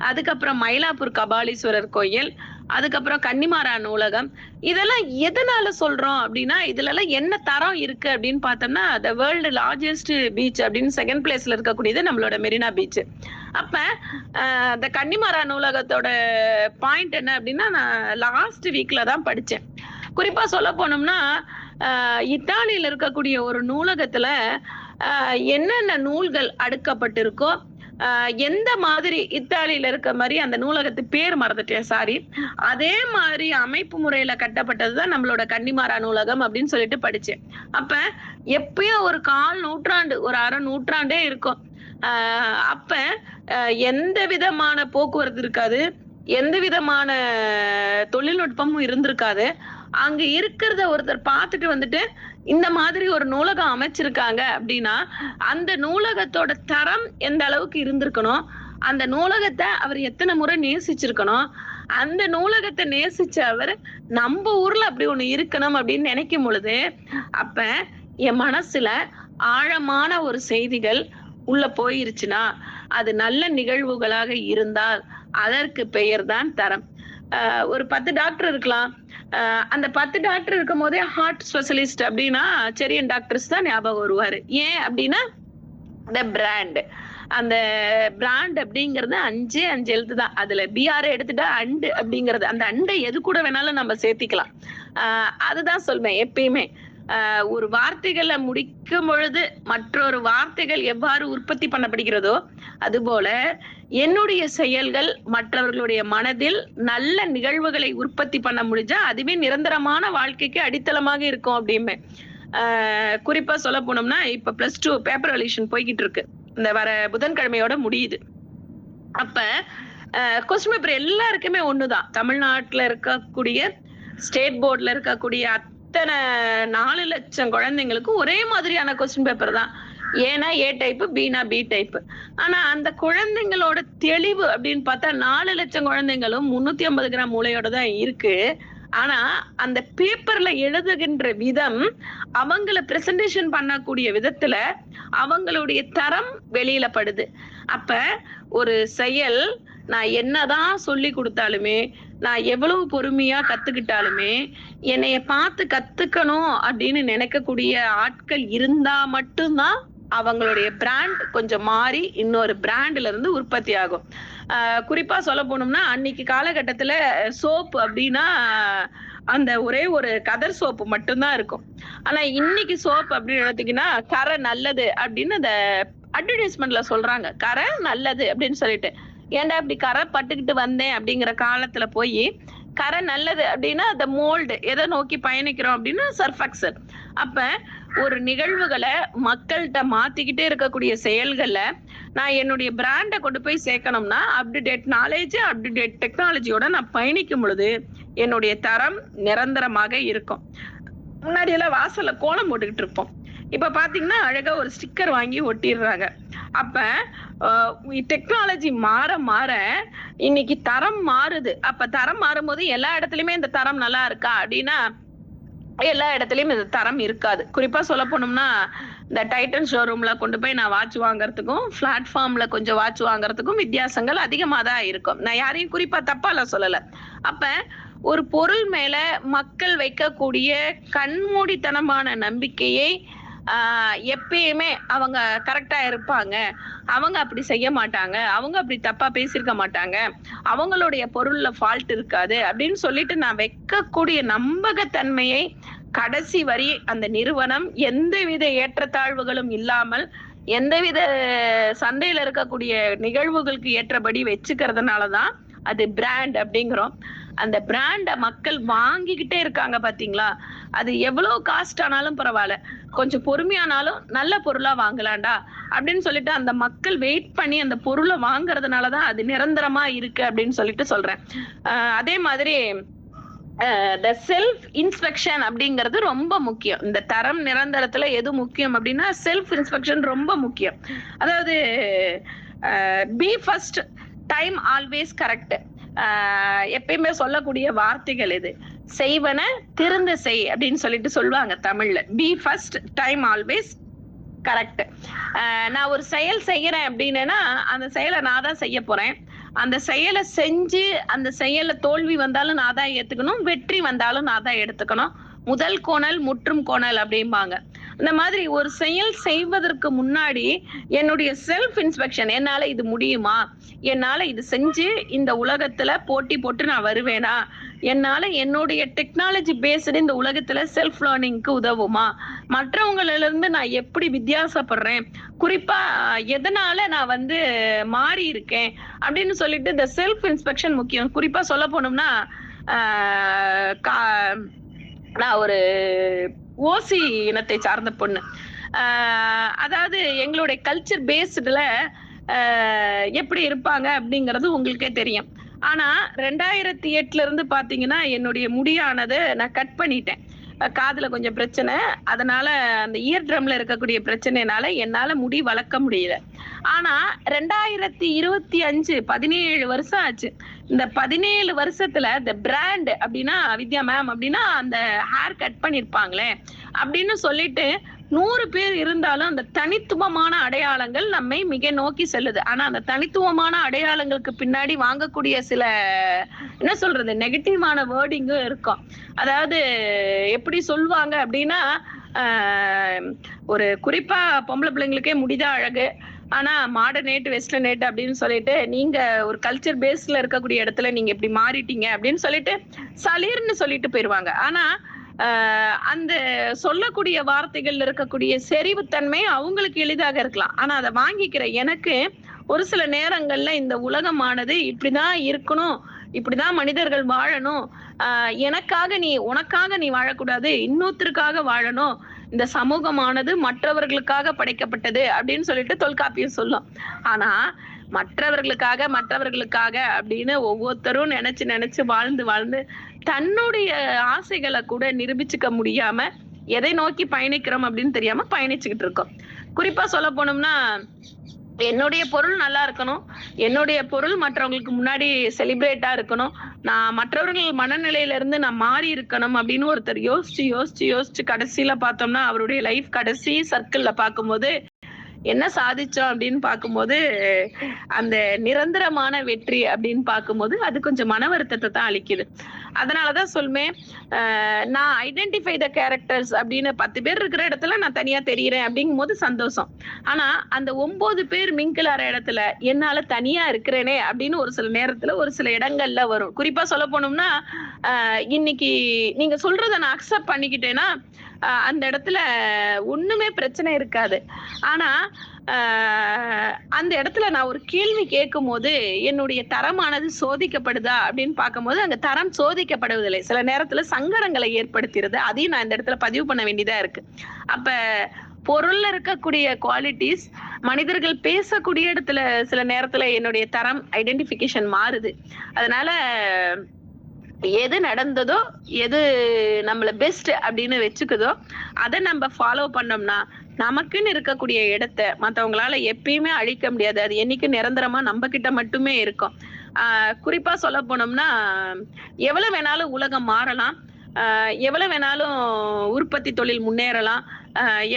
அதுக்கப்புறம் மயிலாப்பூர் கபாலீஸ்வரர் கோயில், அதுக்கப்புறம் கன்னிமாரா நூலகம். இதெல்லாம் எதனால சொல்றோம் அப்படின்னா இதுல எல்லாம் என்ன தரம் இருக்கு அப்படின்னு பார்த்தோம்னா த வேர்ல்டு லார்ஜஸ்ட் பீச் அப்படின்னு செகண்ட் பிளேஸ்ல இருக்கக்கூடியது நம்மளோட மெரினா பீச். அப்ப இந்த கன்னிமாரா நூலகத்தோட பாயிண்ட் என்ன அப்படின்னா நான் லாஸ்ட் வீக்ல தான் படிச்சேன். குறிப்பா சொல்ல போனோம்னா இத்தாலியில இருக்கக்கூடிய ஒரு நூலகத்துல என்னென்ன நூல்கள் அடுக்கப்பட்டிருக்கோ, எந்த மாதிரி இத்தாலியில இருக்க மாதிரி அந்த நூலகத்து பேர் மறந்துட்டேன், சாரி, அதே மாதிரி அமைப்பு முறையில கட்டப்பட்டதுதான் நம்மளோட கன்னிமாரா நூலகம் அப்படின்னு சொல்லிட்டு படிச்சேன். அப்ப எப்பயும் ஒரு 1/4 நூற்றாண்டு, ஒரு அரை நூற்றாண்டே இருக்கும். அப்ப எந்த விதமான போக்குவரத்து இருக்காது, எந்த விதமான தொழில்நுட்பமும் இருந்திருக்காது. அங்க இருக்கிறத ஒருத்தர் பார்த்துட்டு வந்துட்டு இந்த மாதிரி ஒரு நூலகம் அமைச்சிருக்காங்க அப்படின்னா அந்த நூலகத்தோட தரம் எந்த அளவுக்கு இருந்திருக்கணும், அந்த நூலகத்தை அவர் எத்தனை முறை நேசிச்சிருக்கணும், அந்த நூலகத்தை நேசிச்ச அவர் நம்ம ஊர்ல அப்படி ஒண்ணு இருக்கணும் அப்படின்னு நினைக்கும் பொழுது அப்ப என் மனசுல ஆழமான ஒரு செய்திகள் உள்ள போயிருச்சுன்னா அது நல்ல நிகழ்வுகளாக இருந்தால் அதற்கு பெயர் தான் தரம். ஒரு 10 டாக்டர் இருக்கலாம், அந்த 10 டாக்டர் இருக்கும் போதே ஹார்ட் ஸ்பெஷலிஸ்ட் அப்படின்னா செரியன் டாக்டர்ஸ் தான் ஞாபகம் வருவாரு. ஏன் அப்படின்னா த பிராண்ட். அந்த பிராண்ட் அப்படிங்கிறது 5 எழுத்து தான். அதுல பிஆர் எடுத்துட்டா அண்டு அப்படிங்கிறது, அந்த அண்டை எது கூட வேணாலும் நம்ம சேர்த்திக்கலாம். அதுதான் சொல்வேன் எப்பயுமே. ஒரு வார்த்தைகளை முடிக்கும் பொழுது மற்றொரு வார்த்தைகள் எவ்வாறு உற்பத்தி பண்ணப்படுகிறதோ அதுபோல என்னுடைய செயல்கள் மற்றவர்களுடைய மனதில் நல்ல நிகழ்வுகளை உற்பத்தி பண்ண முடிஞ்சா அதுவே நிரந்தரமான வாழ்க்கைக்கு அடித்தளமாக இருக்கும் அப்படின்னு. குறிப்பா சொல்ல போனோம்னா இப்ப +2 பேப்பர் வேல்யூஷன் போய்கிட்டு இருக்கு. இந்த வர புதன்கிழமையோட முடியுது. அப்ப கொஸ்டின் பேப்பர் எல்லாருக்குமே ஒண்ணுதான். தமிழ்நாட்டுல இருக்கக்கூடிய ஸ்டேட் போர்ட்ல இருக்கக்கூடிய அத்தனை 4 லட்சம் குழந்தைங்களுக்கு ஒரே மாதிரியான கொஸ்டின் பேப்பர் தான். ஏன்னா ஏ டைப், பினா பி டைப். ஆனா அந்த குழந்தைங்களோட தெளிவு அப்படின்னு பார்த்தா 4 லட்சம் குழந்தைங்களும் 350 கிராம் மூளையோட தான் இருக்கு. ஆனா அந்த பேப்பர்ல எழுதுகின்ற விதம், அவங்கள பிரசன்டேஷன் பண்ணக்கூடிய விதத்துல அவங்களுடைய தரம் வெளியில படுது. அப்ப ஒரு செயல் நான் என்னதான் சொல்லி கொடுத்தாலுமே, நான் எவ்வளவு பொறுமையா கத்துக்கிட்டாலுமே, என்னைய பார்த்து கத்துக்கணும் அப்படின்னு நினைக்கக்கூடிய ஆட்கள் இருந்தா மட்டும்தான் அவங்களுடைய பிராண்ட் கொஞ்சம் மாறி இன்னொரு பிராண்ட்ல இருந்து உற்பத்தி ஆகும். குறிப்பா சொல்ல போனோம்னா அன்னைக்கு காலகட்டத்துல சோப்பு அப்படின்னா அந்த ஒரே ஒரு கதர் சோப்பு மட்டும்தான் இருக்கும். ஆனா இன்னைக்கு சோப் அப்படின்னு எடுத்தீங்கன்னா கரை நல்லது அப்படின்னு அந்த அட்வர்டைஸ்மெண்ட்ல சொல்றாங்க. கரை நல்லது அப்படின்னு சொல்லிட்டு, ஏன்டா இப்படி கரை பட்டுக்கிட்டு வந்தேன் அப்படிங்கிற காலத்துல போய் கரை நல்லது அப்படின்னா அந்த மோல்டு எதை நோக்கி பயணிக்கிறோம் அப்படின்னா சர்ஃபெக்சல். அப்ப ஒரு நிகழ்வுகளை மக்கள்கிட்ட மாத்திக்கிட்டே இருக்கக்கூடிய செயல்கள்ல நான் என்னுடைய பிராண்டை கொண்டு போய் சேர்க்கணும்னா அப்டுடேட் நாலேஜ், அப்டுடேட் டெக்னாலஜியோட நான் பயணிக்கும் பொழுது என்னுடைய தரம் நிரந்தரமாக இருக்கும். முன்னாடி எல்லாம் வாசல்ல கோலம் போட்டுக்கிட்டு இருப்போம். இப்ப பாத்தீங்கன்னா அழகா ஒரு ஸ்டிக்கர் வாங்கி ஒட்டிடுறாங்க. அப்ப டெக்னாலஜி மாற மாற இன்னைக்கு தரம் மாறுது. அப்ப தரம் மாறும்போது எல்லா இடத்துலயுமே இந்த தரம் நல்லா இருக்கா அப்படின்னா எல்லா இடத்துலயும் இந்த தரம் இருக்காது. குறிப்பா சொல்ல போனோம்னா இந்த டைட்டன் ஷோரூம்ல கொண்டு போய் நான் வாட்ச் வாங்குறதுக்கும் பிளாட்ஃபார்ம்ல கொஞ்சம் வாட்ச் வாங்குறதுக்கும் வித்தியாசங்கள் அதிகமா தான் இருக்கும். நான் யாரையும் குறிப்பா தப்பால சொல்லல. அப்ப ஒரு பொருள் மேல மக்கள் வைக்கக்கூடிய கண்மூடித்தனமான நம்பிக்கையை எப்பயுமே அவங்க கரெக்டா இருப்பாங்க, அவங்க அப்படி செய்ய மாட்டாங்க, அவங்க அப்படி தப்பா பேசியிருக்க மாட்டாங்க, அவங்களுடைய பொருள்ல ஃபால்ட் இருக்காது அப்படின்னு சொல்லிட்டு நான் வைக்கக்கூடிய நம்பகத்தன்மையை கடைசி வரி அந்த நிறுவனம் எந்தவித ஏற்றத்தாழ்வுகளும் இல்லாமல் எந்தவித சந்தையில இருக்கக்கூடிய நிகழ்வுகளுக்கு ஏற்றபடி வச்சுக்கிறதுனாலதான் அது பிராண்ட் அப்படிங்கிறோம். அந்த பிராண்ட மக்கள் வாங்கிக்கிட்டே இருக்காங்க பாத்தீங்களா? அது எவ்வளவு காஸ்ட் ஆனாலும் பரவாயில்ல, கொஞ்சம் பொறுமையானாலும் நல்ல பொருளா வாங்கலாம்டா அப்படின்னு சொல்லிட்டு அந்த மக்கள் வெயிட் பண்ணி அந்த பொருளை வாங்குறதுனாலதான் அது நிரந்தரமா இருக்கு அப்படின்னு சொல்லிட்டு சொல்றேன். அதே மாதிரி த செல்ஃப் இன்ஸ்பெக்ஷன் அப்படிங்கிறது ரொம்ப முக்கியம். இந்த தரம் நிரந்தரத்துல எது முக்கியம் அப்படின்னா செல்ஃப் இன்ஸ்பெக்ஷன் ரொம்ப முக்கியம். அதாவது be first, time always correct. எப்பயுமே சொல்லக்கூடிய வார்த்தைகள் இது. செய்வன திருந்த செய் அப்படின்னு சொல்லிட்டு சொல்லுவாங்க தமிழ்ல. Be first, time always correct. நான் ஒரு செயல் செய்யறேன் அப்படின்னா அந்த செயலை நான் தான் செய்ய போறேன். அந்த செயலை செஞ்சு அந்த செயல தோல்வி வந்தாலும் நான் தான் ஏத்துக்கணும், வெற்றி வந்தாலும் நான் தான் எடுத்துக்கணும். முதல் கோணல் முற்றும் கோணல் அப்படிம்பாங்க. இந்த மாதிரி ஒரு செயல் செய்வதற்கு முன்னாடி என்னுடைய செல்ஃப் இன்ஸ்பெக்ஷன், என்னால இது முடியுமா, என்னால இது செஞ்சு இந்த உலகத்துல போட்டி போட்டு நான் வருவேனா, என்னால என்னுடைய டெக்னாலஜி பேஸ்டு இந்த உலகத்துல செல்ஃப் லேர்னிங்க்கு உதவுமா, மற்றவங்கள இருந்து நான் எப்படி வித்தியாசப்படுறேன், குறிப்பா எதனால நான் மாறி இருக்கேன் அப்படின்னு சொல்லிட்டு இந்த செல்ஃப் இன்ஸ்பெக்ஷன் முக்கியம். குறிப்பா சொல்ல போனோம்னா நான் ஒரு ஓசி இனத்தை சார்ந்த பொண்ணு. அதாவது எங்களுடைய கல்ச்சர் பேஸ்டுல எப்படி இருப்பாங்க அப்படிங்கறது உங்களுக்கே தெரியும். ஆனா 2008 இருந்து பாத்தீங்கன்னா என்னுடைய முடியானது நான் கட் பண்ணிட்டேன். காதுல கொஞ்சம் பிரச்சனை, அதனால அந்த இயர் ட்ரம்ல இருக்கக்கூடிய பிரச்சனைனால என்னால முடி வளர்க்க முடியல. ஆனா 2025 17 வருஷம் ஆச்சு. இந்த 17 வருஷத்துல இந்த பிராண்ட் அப்படின்னா வித்யா மேம் அப்படின்னா அந்த ஹேர் கட் பண்ணிருப்பாங்களே அப்படின்னு சொல்லிட்டு 100 பேர் இருந்தாலும் அந்த தனித்துவமான அடையாளங்கள் நம்மை மிக நோக்கி செல்லுது. ஆனா அந்த தனித்துவமான அடையாளங்களுக்கு பின்னாடி வாங்கக்கூடிய சில என்ன சொல்றது நெகட்டிவான வேர்டிங்கும் இருக்கும். அதாவது எப்படி சொல்லுவாங்க அப்படின்னா ஒரு குறிப்பா பொம்பளை பிள்ளைங்களுக்கே முடிதான் அழகு, ஆனா மாடர்னேட் வெஸ்டர்னேட் அப்படின்னு சொல்லிட்டு நீங்க ஒரு கல்ச்சர் பேஸ்ல இருக்கக்கூடிய இடத்துல நீங்க இப்படி மாறிட்டீங்க அப்படின்னு சொல்லிட்டு சலீர்னு சொல்லிட்டு போயிருவாங்க. ஆனா அந்த சொல்லக்கூடிய வார்த்தைகள்ல இருக்கக்கூடிய செறிவுத்தன்மை அவங்களுக்கு எளிதாக இருக்கலாம். ஆனா அதை வாங்கிக்கிற எனக்கு ஒரு சில நேரங்கள்ல இந்த உலகமானது இப்படிதான் இருக்கணும், இப்படிதான் மனிதர்கள் வாழணும், உனக்காக நீ வாழக்கூடாது, இன்னொருத்தருக்காக வாழணும், இந்த சமூகமானது மற்றவர்களுக்காக படைக்கப்பட்டது அப்படின்னு சொல்லிட்டு தொல்காப்பியம் சொல்லும். ஆனா மற்றவர்களுக்காக அப்படின்னு ஒவ்வொருத்தரும் நினைச்சு நினைச்சு வாழ்ந்து வாழ்ந்து தன்னுடைய ஆசைகளை கூட நிரூபிச்சுக்க முடியாம எதை நோக்கி பயணிக்கிறோம் அப்படின்னு தெரியாம பயணிச்சுக்கிட்டு இருக்கோம். குறிப்பா சொல்ல போனோம்னா, என்னுடைய பொருள் நல்லா இருக்கணும், என்னுடைய பொருள் மற்றவங்களுக்கு முன்னாடி செலிப்ரேட்டா இருக்கணும், நான் மற்றவர்கள் மனநிலையில இருந்து நான் மாறி இருக்கணும் அப்படின்னு ஒருத்தர் யோசிச்சு யோசிச்சு யோசிச்சு கடைசியில பார்த்தோம்னா அவருடைய லைஃப் கடைசி சர்க்கிள்ல பார்க்கும்போது என்ன சாதிச்சோம் அப்படின்னு பார்க்கும்போது அந்த நிரந்தரமான வெற்றி அப்படின்னு பார்க்கும்போது அது கொஞ்சம் மன வருத்தத்தை தான் அளிக்குது. அதனாலதான் சொல்லுவேன், நான் ஐடென்டிஃபை த கேரக்டர்ஸ் அப்படின்னு 10 பேர் இருக்கிற இடத்துல நான் தனியா தெரியுறேன் அப்படிங்கும் போது சந்தோஷம். ஆனா அந்த 9 பேர் மிங்கிள் ஆற இடத்துல என்னால தனியா இருக்கிறேனே அப்படின்னு ஒரு சில நேரத்துல ஒரு சில இடங்கள்ல வரும். குறிப்பா சொல்ல போனோம்னா, இன்னைக்கு நீங்க சொல்றத நான் அக்செப்ட் பண்ணிக்கிட்டேன்னா அந்த இடத்துல ஒண்ணுமே பிரச்சனை இருக்காது. ஆனா அந்த இடத்துல நான் ஒரு கேள்வி கேட்கும் போது என்னுடைய தரமானது சோதிக்கப்படுதா அப்படின்னு பார்க்கும்போது அங்க தரம் சோதிக்கப்படுவதில்லை. சில நேரத்துல சங்கடங்களை ஏற்படுத்துறது, அதையும் நான் இந்த இடத்துல பதிவு பண்ண வேண்டியதா இருக்கு. அப்ப பொருள்ல இருக்கக்கூடிய குவாலிட்டிஸ் மனிதர்கள் பேசக்கூடிய இடத்துல சில நேரத்துல என்னுடைய தரம் ஐடென்டிபிகேஷன் மாறுது. அதனால எது நடந்ததோ, எது நம்மள பெஸ்ட் அப்படின்னு வச்சுக்குதோ அதை நம்ம ஃபாலோ பண்ணோம்னா நமக்குன்னு இருக்கக்கூடிய இடத்த மத்தவங்களால எப்பயுமே அழிக்க முடியாது. அது என்னைக்கு நிரந்தரமா நம்ம கிட்ட மட்டுமே இருக்கும். குறிப்பா சொல்ல போனோம்னா, எவ்வளவு வேணாலும் உலகம் மாறலாம், எவ்வளவு வேணாலும் உற்பத்தி தொழில் முன்னேறலாம்,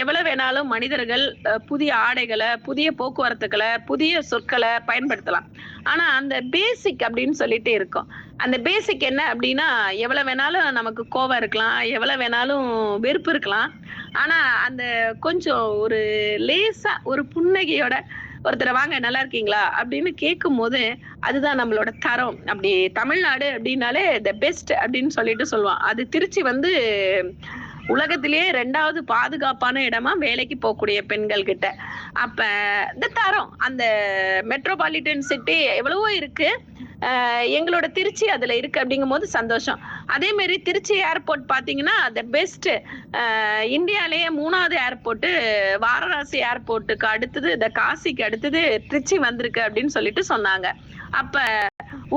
எவ்வளவு வேணாலும் மனிதர்கள் புதிய ஆடைகளை, புதிய போக்குவரத்துக்களை, புதிய சொற்களை பயன்படுத்தலாம். ஆனா அந்த பேசிக் அப்படின்னு சொல்லிட்டு இருக்கும். அந்த பேசிக் என்ன அப்படின்னா, எவ்வளவு வேணாலும் நமக்கு கோபம் இருக்கலாம், எவ்வளவு வேணாலும் வெறுப்பு இருக்கலாம். ஆனா அந்த கொஞ்சம் ஒரு லேசா ஒரு புன்னகையோட ஒருத்தரை வாங்க நல்லா இருக்கீங்களா அப்படின்னு கேட்கும் போது அதுதான் நம்மளோட தரம். அப்படி தமிழ்நாடு அப்படின்னாலே த பெஸ்ட் அப்படின்னு சொல்லிட்டு சொல்லுவான். அது திருச்சி வந்து உலகத்திலேயே 2வது பாதுகாப்பான இடமா வேலைக்கு போகக்கூடிய பெண்கள் கிட்ட. அப்ப இந்த தரம், அந்த மெட்ரோபாலிட்டன் சிட்டி எவ்வளவோ இருக்கு, எங்களோட திருச்சி அதுல இருக்கு அப்படிங்கும் போது சந்தோஷம். அதே மாதிரி திருச்சி ஏர்போர்ட் பாத்தீங்கன்னா த பெஸ்ட், இந்தியாலேயே 3வது ஏர்போர்ட், வாரணாசி ஏர்போர்ட்டுக்கு அடுத்தது, இந்த காசிக்கு அடுத்தது திருச்சி வந்திருக்கு அப்படின்னு சொல்லிட்டு சொன்னாங்க. அப்ப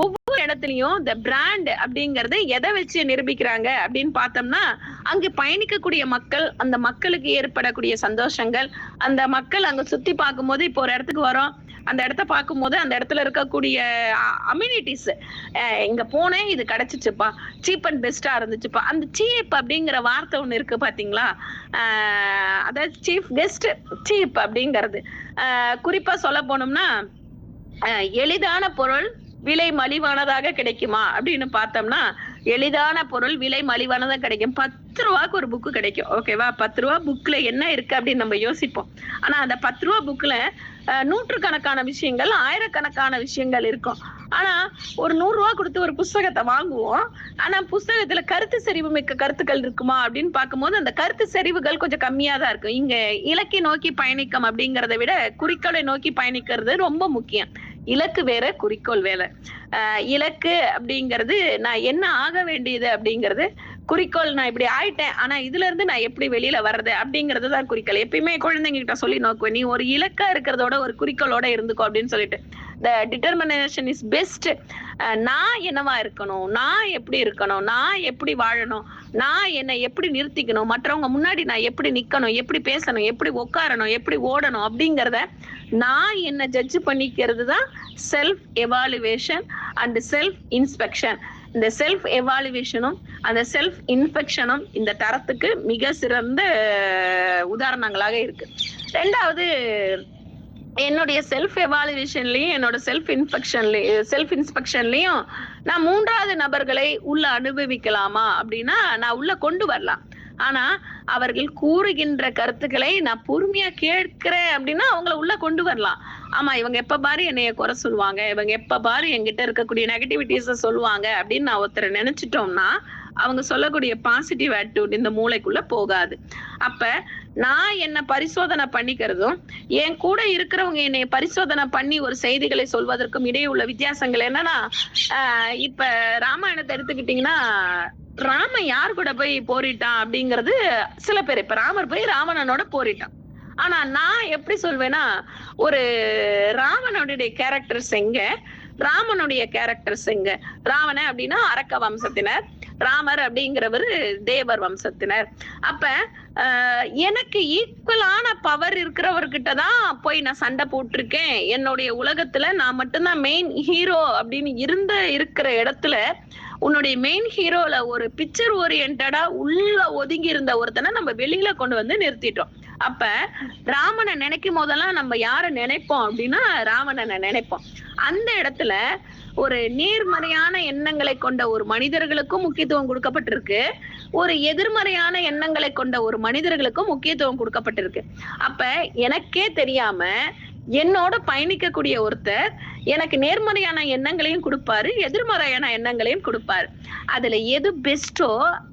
ஒவ்வொரு இடத்துலயும் இந்த பிராண்ட் அப்படிங்கறது எதை வச்சு நிரூபிக்கிறாங்க அப்படின்னு பார்த்தோம்னா, அங்க பயணிக்கக்கூடிய மக்கள், அந்த மக்களுக்கு ஏற்படக்கூடிய சந்தோஷங்கள், அந்த மக்கள் அங்க சுத்தி பார்க்கும் போது, இப்போ ஒரு இடத்துக்கு வரோம், அந்த இடத்த பார்க்கும்போது அந்த இடத்துல இருக்கக்கூடிய அம்யூனிட்டிஸ், இங்க போனேன் இது கிடைச்சிச்சுப்பா, சீப் அண்ட் பெஸ்டா இருந்துச்சுப்பா. அந்த சீப் அப்படிங்கிற வார்த்தை ஒண்ணு இருக்கு பாத்தீங்களா, அதாவது சீஃப் கெஸ்ட் சீப் அப்படிங்கிறது. குறிப்பா சொல்ல போனோம்னா, எளிதான பொருள் விலை மலிவானதாக கிடைக்குமா அப்படின்னு பார்த்தோம்னா, எளிதான பொருள் விலை மலிவானதா கிடைக்கும். 10 ரூபாய்க்கு ஒரு புக்கு கிடைக்கும். ஓகேவா? 10 ரூபா புக்ல என்ன இருக்கு அப்படின்னு நம்ம யோசிப்போம். ஆனா அந்த 10 ரூபா புக்ல நூற்றுக்கணக்கான விஷயங்கள், ஆயிரக்கணக்கான விஷயங்கள் இருக்கும். ஆனா ஒரு 100 ரூபா கொடுத்து ஒரு புஸ்தகத்தை வாங்குவோம். ஆனா புஸ்தகத்துல கருத்து செறிவு மிக்க கருத்துக்கள் இருக்குமா அப்படின்னு பார்க்கும்போது அந்த கருத்து செறிவுகள் கொஞ்சம் கம்மியா தான் இருக்கும். இங்க இலக்கை நோக்கி பயணிக்கம் அப்படிங்கறத விட குறிக்கோளை நோக்கி பயணிக்கிறது ரொம்ப முக்கியம். இலக்கு வேற, குறிக்கோள் வேற. இலக்கு அப்படிங்கிறது நான் என்ன ஆக வேண்டியது அப்படிங்கிறது, குறிக்கோள் நான் இப்படி ஆயிட்டேன், ஆனா இதுல இருந்து நான் எப்படி வெளியில வர்றது அப்படிங்கிறது தான் குறிக்கோள். எப்பயுமே குழந்தைங்க கிட்ட சொல்லி நோக்குவேன், நீ ஒரு இலக்கா இருக்கிறதோட ஒரு குறிக்கோளோட இருந்துக்கோ அப்படின்னு சொல்லிட்டு. த டிட்டர்மினேஷன் இஸ் பெஸ்ட். நான் என்னவா இருக்கணும், நான் எப்படி இருக்கணும், நான் எப்படி வாழணும், நான் என்னை எப்படி நிறுத்திக்கணும், மற்றவங்க முன்னாடி நான் எப்படி நிக்கணும், எப்படி பேசணும், எப்படி உட்காரணும், எப்படி ஓடணும் அப்படிங்கிறத நான் என்ன ஜட்ஜ் பண்ணிக்கிறது தான் self evaluation and self inspection. இந்த செல்ஃப் எவாலுவேஷனும் அந்த செல்ஃப் இன்ஸ்பெக்ஷனும் இந்த தரத்துக்கு மிக சிறந்த உதாரணங்களாக இருக்கு. 2வது, என்னுடைய செல்ஃப் எவாலுவேஷன்லயும் என்னோட செல்ஃப் இன்ஸ்பெக்ஷன்லயும் நான் 3வது நபர்களை உள்ள அனுபவிக்கலாமா அப்படின்னா நான் உள்ள கொண்டு வரலாம். ஆனா அவர்கள் கூறுகின்ற கருத்துக்களை நான் பொறுமையா கேட்கிறேன் அப்படின்னா அவங்கள உள்ள கொண்டு வரலாம். ஆமா, இவங்க எப்ப பாரு என்னைய குறை சொல்லுவாங்க, இவங்க எப்ப பாரு என்கிட்ட இருக்கக்கூடிய நெகட்டிவிட்டிஸ சொல்லுவாங்க அப்படின்னு நான் ஒருத்தரை நினைச்சிட்டோம்னா அவங்க சொல்லக்கூடிய பாசிட்டிவ் ஆட்டிடியூட் இந்த மூளைக்குள்ள போகாது. அப்ப நான் என்ன பரிசோதனை பண்ணிக்கிறதும் என் கூட இருக்கிறவங்க என்னை பரிசோதனை பண்ணி ஒரு செய்திகளை சொல்வதற்கும் இடையே உள்ள வித்தியாசங்கள் என்னன்னா, இப்ப ராமாயணத்தை எடுத்துக்கிட்டீங்கன்னா ராமன் யார் கூட போய் போரிட்டான் அப்படிங்கிறது சில பேர், இப்ப ராமர் போய் ராவணனோட போரிட்டான். ஆனா நான் எப்படி சொல்வேன்னா, ஒரு ராவணனுடைய கேரக்டர்ஸ் எங்க, ராமனுடைய கேரக்டர்ஸ் எங்க. ராவணன் அப்படின்னா அரக்க வம்சத்தினர், ராமர் அப்படிங்கிறவரு தேவர் வம்சத்தினர். அப்ப எனக்கு ஈக்குவலான பவர் இருக்கிறவர்கிட்ட தான் போய் நான் சண்டை போட்டிருக்கேன். என்னுடைய உலகத்துல நான் மட்டும்தான் மெயின் ஹீரோ அப்படின்னு இருக்கிற இடத்துல உன்னுடைய மெயின் ஹீரோல ஒரு பிக்சர் ஓரியன்டா உள்ள ஒதுங்கி இருந்த ஒருத்தனை நம்ம வெளியில கொண்டு வந்து நிறுத்திட்டோம். அப்ப ராமனை நினைக்கும் போதெல்லாம் நம்ம யார நினைப்போம் அப்படின்னா ராவணனை நினைப்போம். அந்த இடத்துல ஒரு நேர்மறையான எண்ணங்களை கொண்ட ஒரு மனிதர்களுக்கும் முக்கியத்துவம் கொடுக்கப்பட்டிருக்கு, ஒரு எதிர்மறையான எண்ணங்களை கொண்ட ஒரு மனிதர்களுக்கும் முக்கியத்துவம் கொடுக்கப்பட்டிருக்கு. அப்ப எனக்கே தெரியாம என்னோட பயணிக்கக்கூடிய ஒருத்தர் எனக்கு நேர்மறையான எண்ணங்களையும் கொடுப்பாரு, எதிர்மறையான எண்ணங்களையும் கொடுப்பாரு. அதுல எது பெஸ்டோ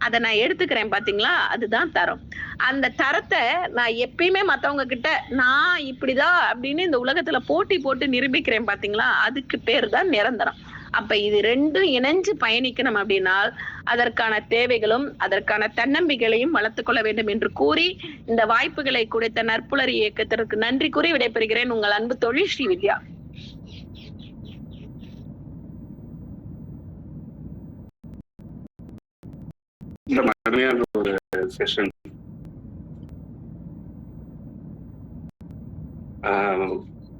அதை நான் எடுத்துக்கிறேன் பாத்தீங்களா, அதுதான் தரம். அந்த தரத்தை நான் எப்பயுமே மத்தவங்க கிட்ட நான் இப்படிதான் அப்படின்னு இந்த உலகத்துல போட்டி போட்டு நிரூபிக்கிறேன் பாத்தீங்களா, அதுக்கு பேர் தான் நிரந்தரம். அப்ப இது ரெண்டும் இணைஞ்சு பயணிக்கணும் அப்படின்னா அதற்கான தேவைகளும் அதற்கான தன்னம்பிக்கைகளையும் வளர்த்துக் கொள்ள வேண்டும் என்று கூறி இந்த வாய்ப்புகளை கொடுத்த நற்புலரி இயக்கத்திற்கு நன்றி கூறி விடைபெறுகிறேன். உங்கள் அன்பு தோழி ஸ்ரீவித்யா. ஒரு செஷன்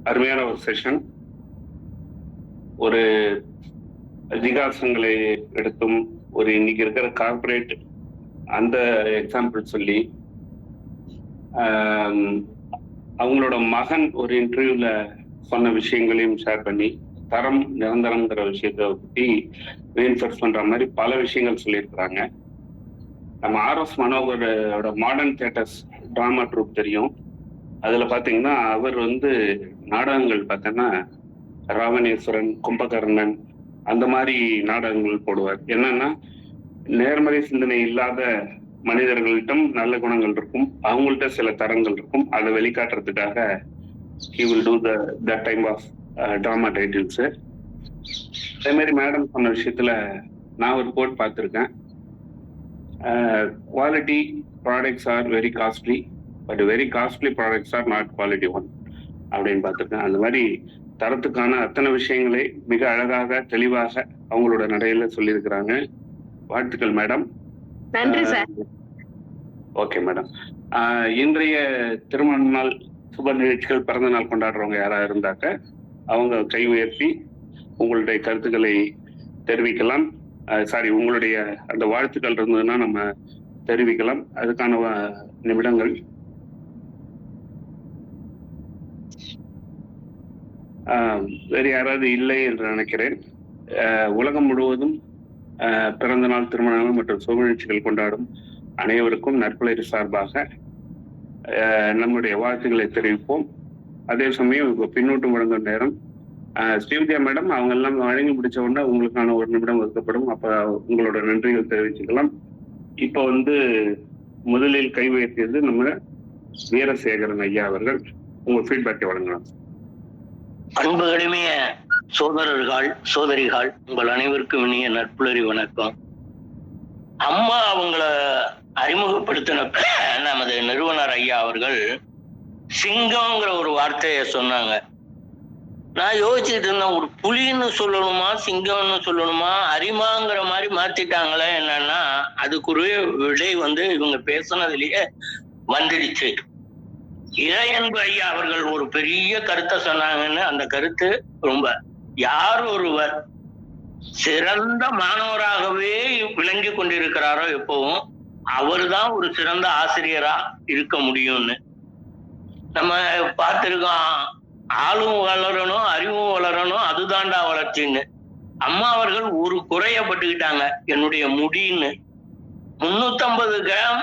அருமையான ஒரு செஷன். ஒரு அதிகாசங்களை எடுத்தும் ஒரு இன்னைக்கு இருக்கிற கார்பரேட் அந்த எக்ஸாம்பிள் சொல்லி அவங்களோட மகன் ஒரு இன்டர்வியூல சொன்ன விஷயங்களையும் ஷேர் பண்ணி தரம் நிரந்தரம்ங்கிற விஷயத்த பத்தி ரீஎன்ஃபோர்ஸ் பண்ற மாதிரி பல விஷயங்கள் சொல்லியிருக்கிறாங்க. நம்ம RS மனோகரோட மாடர்ன் தியேட்டர்ஸ் டிராமா ட்ரூப் தெரியும். அதுல பாத்தீங்கன்னா அவர் நாடகங்கள் பார்த்தோன்னா ராவணேஸ்வரன், கும்பகர்ணன் அந்த மாதிரி நாடகங்கள் போடுவார். என்னன்னா நேர்மறை சிந்தனை இல்லாத மனிதர்களிடம் நல்ல குணங்கள் இருக்கும், அவங்கள்ட்ட சில தரங்கள் இருக்கும், அதை வெளிக்காட்டுறதுக்காக he will do that type of drama titles. அதே மாதிரி மேடம் சொன்ன விஷயத்துல நான் ஒரு கோட் பார்த்துருக்கேன். Quality products are very costly, but very costly products are not quality one அப்படின்னு பார்த்துருக்கேன். அந்த மாதிரி தரத்துக்கான அத்தனை விஷயங்களை மிக அழகாக தெளிவாக அவங்களோட நடையில சொல்லியிருக்கிறாங்க. வாழ்த்துக்கள் மேடம். நன்றி சார். Okay madam. இன்றைய திருமண நாள் சுப நிகழ்ச்சிகள், பிறந்த நாள் கொண்டாடுறவங்க யாரா இருந்தாக்க அவங்க கை உயர்த்தி உங்களுடைய கருத்துக்களை தெரிவிக்கலாம். உங்களுடைய அந்த வாழ்த்துக்கள் இருந்ததுன்னா நம்ம தெரிவிக்கலாம். அதுக்கான நிமிடங்கள். வேறு யாராவது இல்லை என்று நினைக்கிறேன். உலகம் முழுவதும் பிறந்த நாள், திருமண நாள் மற்றும் சுப நிகழ்ச்சிகள் கொண்டாடும் அனைவருக்கும் நற்புலரி சார்பாக நம்முடைய வாழ்த்துக்களை தெரிவிப்போம். அதே சமயம் இப்போ பின்னூட்டம் வழங்கும் நேரம். ஸ்ரீவித்யா மேடம் அவங்க எல்லாம் வழங்கி முடிச்ச உடனே உங்களுக்கான ஒரு நிமிடம் ஒதுக்கப்படும். அப்ப உங்களோட நன்றிகள் தெரிவிச்சுக்கலாம். இப்போ முதலில் கை உயர்த்தியது நம்ம வீரசேகரன் ஐயா அவர்கள். உங்க ஃபீட்பேக்கை வழங்கலாம். அன்புகளுமைய சோதரர்கள், சோதரிகள், உங்கள் அனைவருக்கும் இனிய நற்புலரி வணக்கம். அம்மா அவங்கள அறிமுகப்படுத்தினப்ப நமது நிறுவனர் ஐயா அவர்கள் சிங்கம்ங்கிற ஒரு வார்த்தையை சொன்னாங்க. நான் யோசிச்சுட்டு இருந்தேன், ஒரு புலின்னு சொல்லணுமா சிங்கம்னு சொல்லணுமா, அரிமாங்கிற மாதிரி மாத்திட்டாங்களே என்னன்னா அதுக்குரிய விடை இவங்க பேசுனதுலயே வந்துடுச்சு. இறையன்பு ஐயா அவர்கள் ஒரு பெரிய கருத்தை சொன்னாங்கன்னு, அந்த கருத்து ரொம்ப, யார் ஒருவர் சிறந்த மாணவராகவே விளங்கி கொண்டிருக்கிறாரோ எப்பவும் அவர்தான் ஒரு சிறந்த ஆசிரியரா இருக்க முடியும்னு நம்ம பார்த்திருக்கோம். ஆளும் வளரணும், அறிவும் வளரணும், அதுதான்டா வளர்ச்சின்னு. அம்மா அவர்கள் ஒரு குறையப்பட்டுக்கிட்டாங்க, என்னுடைய முடின்னு. 350 கிராம்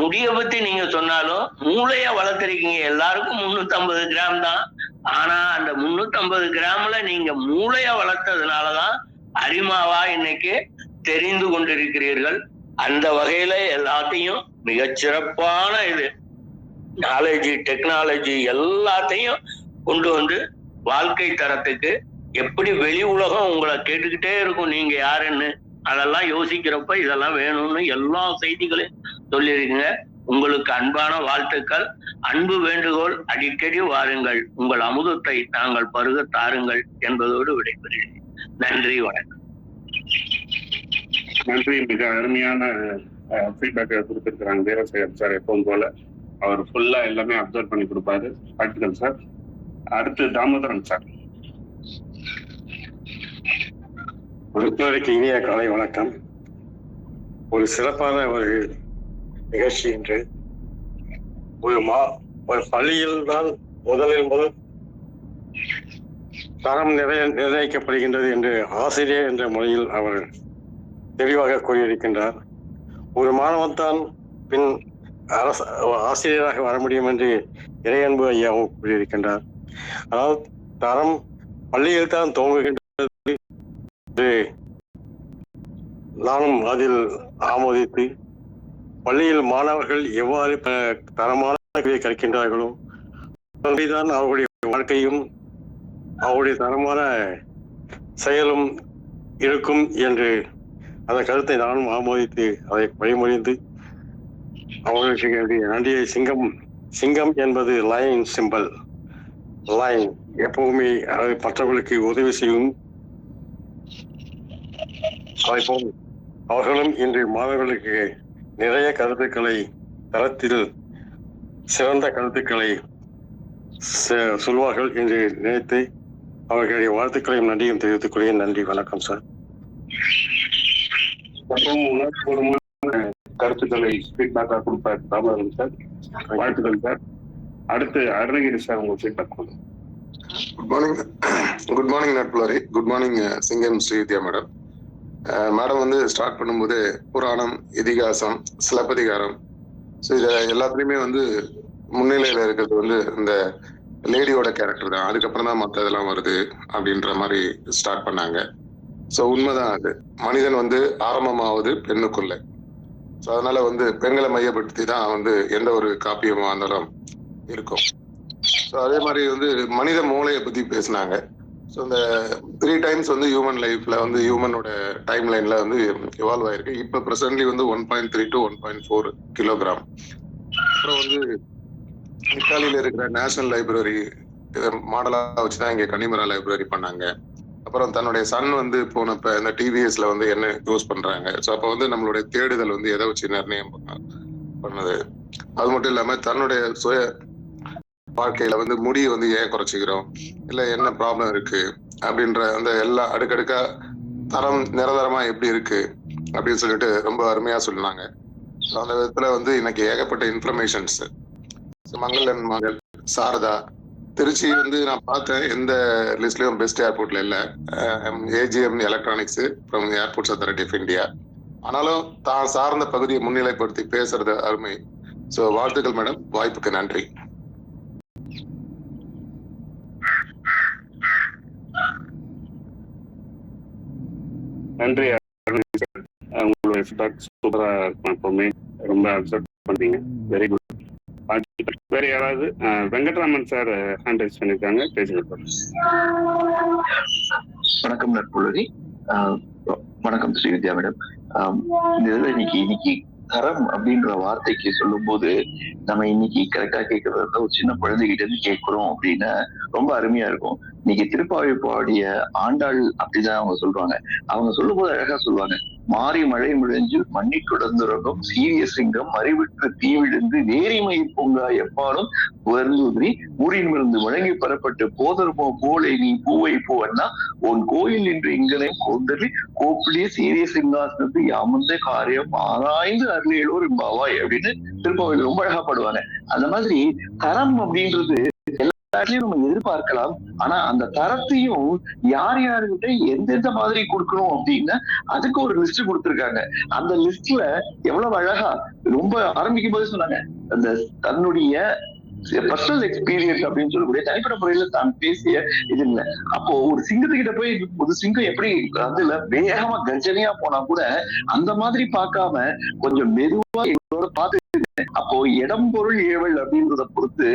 முடிய பத்தி நீங்க சொன்னாலும் மூளைய வளர்த்திருக்கீங்க. எல்லாருக்கும் 350 கிராம் தான். ஆனா அந்த 350 கிராம்ல நீங்க மூளைய வளர்த்ததுனாலதான் அரிமாவா இன்னைக்கு தெரிந்து கொண்டிருக்கிறீர்கள். அந்த வகையில எல்லாத்தையும் மிகச்சிறப்பான இது நாலேஜ், டெக்னாலஜி எல்லாத்தையும் கொண்டு வந்து வாழ்க்கை தரத்துக்கு எப்படி வெளி உலகம் உங்களை கேட்டுக்கிட்டே இருக்கும் நீங்க யாருன்னு, அதெல்லாம் யோசிக்கிறப்ப இதெல்லாம் வேணும்னு எல்லா செய்திகளையும் சொல்லியிருக்கீங்க. உங்களுக்கு அன்பான வாழ்த்துக்கள், அன்பு வேண்டுகோள், அடிக்கடி வாருங்கள், உங்கள் அமுதத்தை நாங்கள் பருக தாருங்கள் என்பதோடு விடைபெறுகிறேன். நன்றி, வணக்கம். நன்றி. மிக அருமையான ஃபீட்பேக் கொடுத்துருக்காங்க வீரசேகர் சார். எப்பவும் போல அவர் ஃபுல்லா எல்லாமே அப்சர்வ் பண்ணி கொடுப்பாரு. வாழ்த்துக்கள் சார். அடுத்து தாமோதரன் சார். பொறுத்தவரைக்கு இனிய காலை வணக்கம். ஒரு சிறப்பான ஒரு நிகழ்ச்சி என்று ஒரு பள்ளியில் தான் முதல் தரம் நிர்ணயிக்கப்படுகின்றது என்று ஆசிரியர் என்ற முறையில் அவர் தெளிவாக கூறியிருக்கின்றார். ஒரு மாணவன் தான் பின் ஆசிரியராக வர முடியும் என்று இறையன்பு ஐயாவும் கூறியிருக்கின்றார். அதாவது தரம் பள்ளியில் தான் துவங்குகின்றது. நானும் அதில் ஆமோதித்து பள்ளியில் மாணவர்கள் எவ்வாறு தரமான கல்வியை கற்கின்றார்களோ தான் அவருடைய வாழ்க்கையும் அவருடைய தரமான செயலும் இருக்கும் என்று அந்த கருத்தை நானும் ஆமோதித்து அதை வழிமொழிந்து அவர்களுக்கு நன்றியை. சிங்கம் என்பது லைன் சிம்பல். லைன் எப்பவுமே மற்றவர்களுக்கு உதவி செய்யும். அதேபோல் அவர்களும் இன்று மாணவர்களுக்கு நிறைய கருத்துக்களை, தரத்தில் சிறந்த கருத்துக்களை சொல்வார்கள் என்று நினைத்து அவர்களுடைய வாழ்த்துக்களையும் நன்றியும் தெரிவித்துக் கொள்கிறேன். நன்றி, வணக்கம் சார். கருத்துக்களை ஃபீட்பேக்கா கொடுப்பார் தாமோதரன் சார். வாழ்த்துக்கள் சார். அடுத்து அருணகிரி சார், உங்க ஃபீட்பேக் கொடுங்க. குட் மார்னிங் நட்புலாரி. Good morning Singam Srividya madam. Madam வந்து ஸ்டார்ட் பண்ணும்போது புராணம், இதிகாசம், சிலப்பதிகாரம், ஸோ இதை எல்லாத்துலேயுமே வந்து முன்னிலையில் இருக்கிறது வந்து இந்த லேடியோட கேரக்டர் தான். அதுக்கப்புறம் தான் மற்ற இதெல்லாம் வருது அப்படின்ற மாதிரி ஸ்டார்ட் பண்ணாங்க. ஸோ உண்மைதான், அது மனிதன் வந்து ஆரம்பமாவது பெண்ணுக்குள்ள. ஸோ அதனால வந்து பெண்களை மையப்படுத்தி தான் வந்து எந்த ஒரு காப்பியமாக இருந்தாலும் இருக்கும். ஸோ அதே மாதிரி வந்து மனித மூளையை பற்றி பேசினாங்க. ஸோ இந்த 3 times வந்து ஹியூமன் லைஃப்ல வந்து ஹியூமனோட டைம் லைன்ல வந்து இவால்வ் ஆயிருக்கு. இப்போ ப்ரெசென்ட்லி வந்து 1.3 to 1.4 கிலோகிராம். அப்புறம் வந்து இத்தாலியில இருக்கிற நேஷனல் லைப்ரரி மாடலா வச்சுதான் இங்க கன்னிமரா லைப்ரரி பண்ணாங்க. அப்புறம் தன்னுடைய சன் வந்து போனப்ப இந்த டிவிஎஸ்ல வந்து என்ன யூஸ் பண்றாங்க. ஸோ அப்போ வந்து நம்மளுடைய தேடுதல் வந்து எதை வச்சு நிர்ணயம் பண்ணது. அது மட்டும் இல்லாம தன்னுடைய சுய வாழ்க்கையில வந்து முடியை வந்து ஏன் குறைச்சிக்கிறோம், இல்ல என்ன ப்ராப்ளம் இருக்கு அப்படின்ற அந்த எல்லா அடுக்கடுக்கா தரம் நிரந்தரமா எப்படி இருக்கு அப்படின்னு சொல்லிட்டு ரொம்ப அருமையா சொன்னாங்க. அந்த விதத்துல வந்து இன்னைக்கு ஏகப்பட்ட இன்ஃபர்மேஷன்ஸ். மங்களன் மகள், சாரதா, திருச்சி வந்து நான் பார்த்தேன் எந்த லிஸ்ட்லயும் பெஸ்ட் ஏர்போர்ட்ல இல்ல. AGM electronics from airports authority of India. ஆனாலும் தான் சார்ந்த பகுதியை முன்னிலைப்படுத்தி பேசுறது அருமை. ஸோ வாழ்த்துக்கள் மேடம், வாய்ப்புக்கு நன்றி. நன்றி. உங்களுடைய ஃபீட்பேக் சூப்பரா இருக்கும். எப்பவுமே ரொம்ப அப்சர்வ் பண்றீங்க. Very good. வேற யாராவது? வெங்கட்ராமன் சார் ஹேண்ட் ரைஸ் பண்ணிருக்காங்க, பேசுங்க. வணக்கம் நட்புலரி. வணக்கம் ஸ்ரீவித்யா மேடம். இந்த இதுல இன்னைக்கு தரம் அப்படின்ற வார்த்தைக்கு சொல்லும் போது நம்ம இன்னைக்கு கரெக்டா கேட்கறத ஒரு சின்ன குழந்தைகிட்ட இருந்து கேட்கிறோம் அப்படின்னா ரொம்ப அருமையா இருக்கும். இன்னைக்கு திருப்பாவை பாடிய ஆண்டாள் அப்படிதான் அவங்க சொல்றாங்க. அவங்க சொல்லும் போது அழகா சொல்லுவாங்க, மாறி மழை முழஞ்சு மண்ணி தொடர்ந்துறங்கும் சீரிய சிங்கம் மறைவிட்டு தீவிழுந்து நேரிமை பொங்கா எப்பாலும் வருந்துதிரி ஊரின் மிருந்து முழங்கி பெறப்பட்டு போதர்மோ போலை நீ பூவை பூவன்னா உன் கோயில் என்று இங்கனை கொண்டறி கோப்பிலே சீரிய சிங்காசனத்து யாமந்த காரியம் ஆராய்ந்து அருளேலோர் இம்பாவாய் அப்படின்னு திருப்பாவையில் ரொம்ப அழகா பாடுவாங்க. அந்த மாதிரி தரம் அப்படின்றது இடத்துலயும் நம்ம எதிர்பார்க்கலாம். ஆனா அந்த தரத்தையும் யார் யாருக்கிட்ட எந்தெந்த மாதிரி கொடுக்கணும் அப்படின்னு அதுக்கு ஒரு லிஸ்ட் கொடுத்திருக்காங்க. அந்த லிஸ்ட்ல எவ்வளவு அழகா ரொம்ப ஆரம்பிக்கும் போது சொன்னாங்க, அந்த தன்னுடைய பர்சனல் எக்ஸ்பீரியன்ஸ் அப்படின்னு சொல்லக்கூடிய தனிப்பட்ட முறையில தான் பேசிய இது இல்ல. அப்போ ஒரு சிங்கத்துக்கிட்ட போய் ஒரு சிங்கம் எப்படி அதுல வேகமா கர்ஜனையா போனா கூட அந்த மாதிரி பார்க்காம கொஞ்சம் மெதுவா எங்களோட பார்த்து, அப்போ இடம் பொருள் ஏவல் அப்படின்றத பொறுத்து